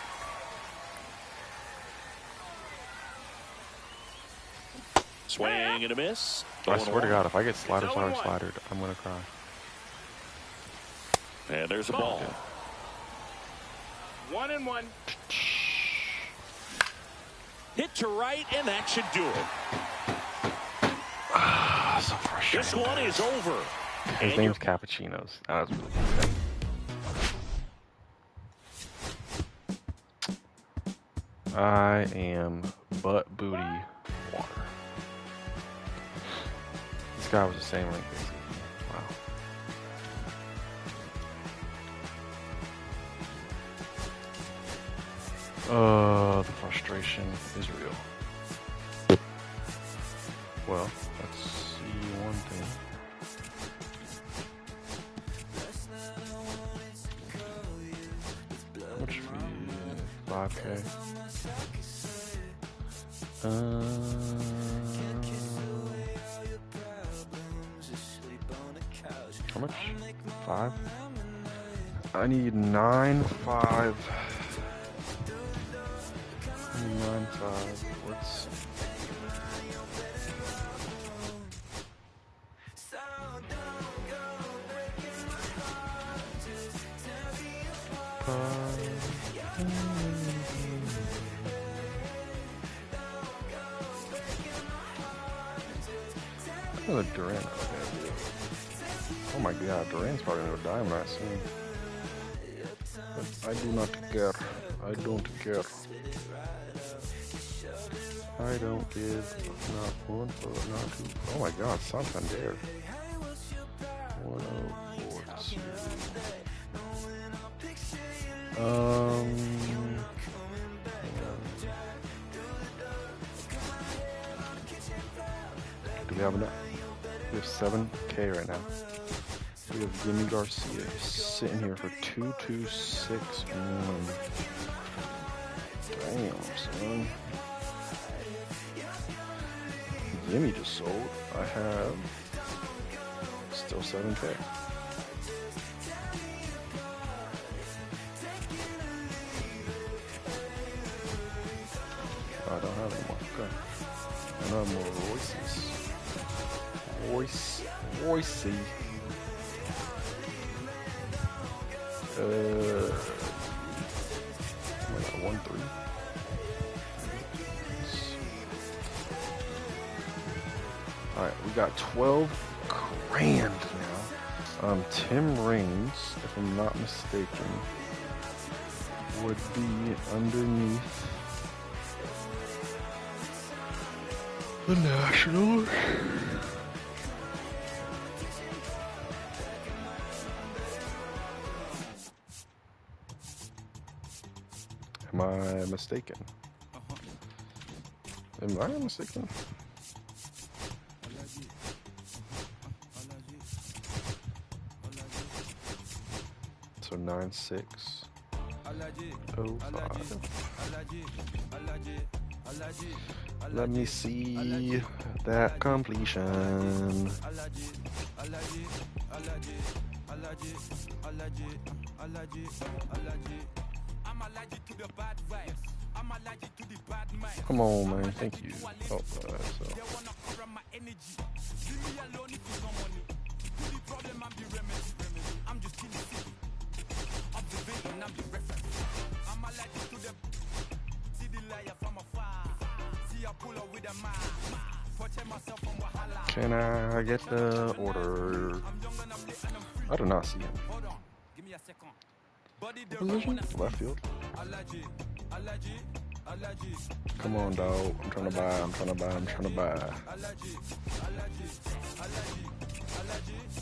Swing and a miss. I swear to God, if I get slidered, I'm gonna cry. And there's a ball. Okay. 1-1. Hit to right, and that should do it. So frustrating. This one is over. His name's Cappuccinos. That was really good. I am butt booty water. This guy was the same length as me. Wow. The frustration is real. Well, let's see one thing. How much fee? 5K. How much? 5? I need 9.5. 9.5. What's... Oh, Durant. Oh my God, Durant's probably gonna die when I see him. But I do not care. I don't care. I don't give not 1 for not 2. Oh my God, Santander. 104. Do we have enough? We have 7K right now. We have Jimmy Garcia sitting here for 2.261. Damn, son. Jimmy just sold. I have still 7K. I don't have any more. Okay. I don't have more voices. Voicey. I got 1-3. Alright, we got 12 grand now. Tim Raines, if I'm not mistaken, would be underneath the Nationals. Am I mistaken? Am I mistaken? So 9605. Let me see that completion. Come on, man. Thank you. Oh, so. Can I get the order? I do not see him. Position? Left field. Come on, dog. I'm trying to buy. I'm trying to buy. I'm trying to buy.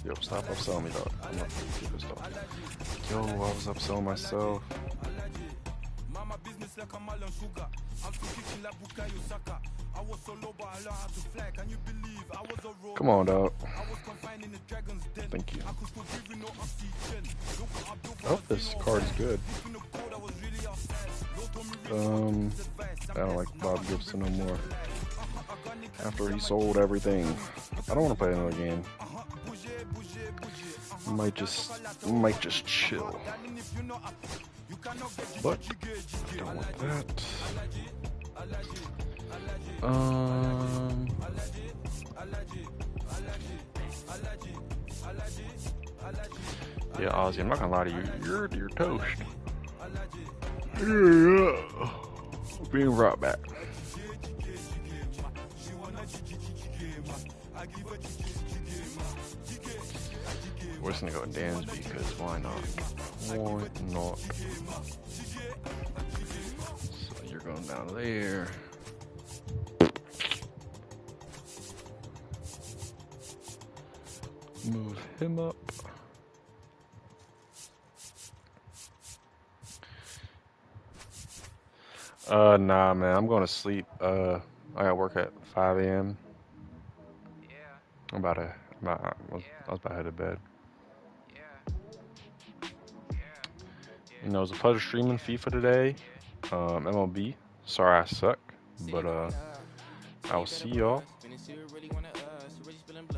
Yo, stop upselling me, dog. I'm not keep this dog. Yo, I was upselling myself. Come on, dog. Thank you. I hope this card is good. I don't like Bob Gibson no more. After he sold everything, I don't want to play another game. Might just chill. But I don't want that. Yeah, Ozzy, I'm not gonna lie to you. You're toast. Yeah. Being brought back. We're just gonna go with Dansby because why not? Why not? So you're going down there. Move him up. Nah, man, I'm going to sleep. I got work at 5 a.m. I was about to head to bed. You know, it was a pleasure streaming FIFA today. MLB. Sorry I suck, but I will see y'all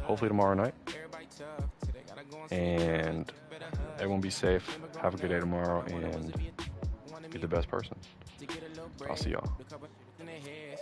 hopefully tomorrow night. And everyone be safe. Have a good day tomorrow and be the best person. I'll see y'all.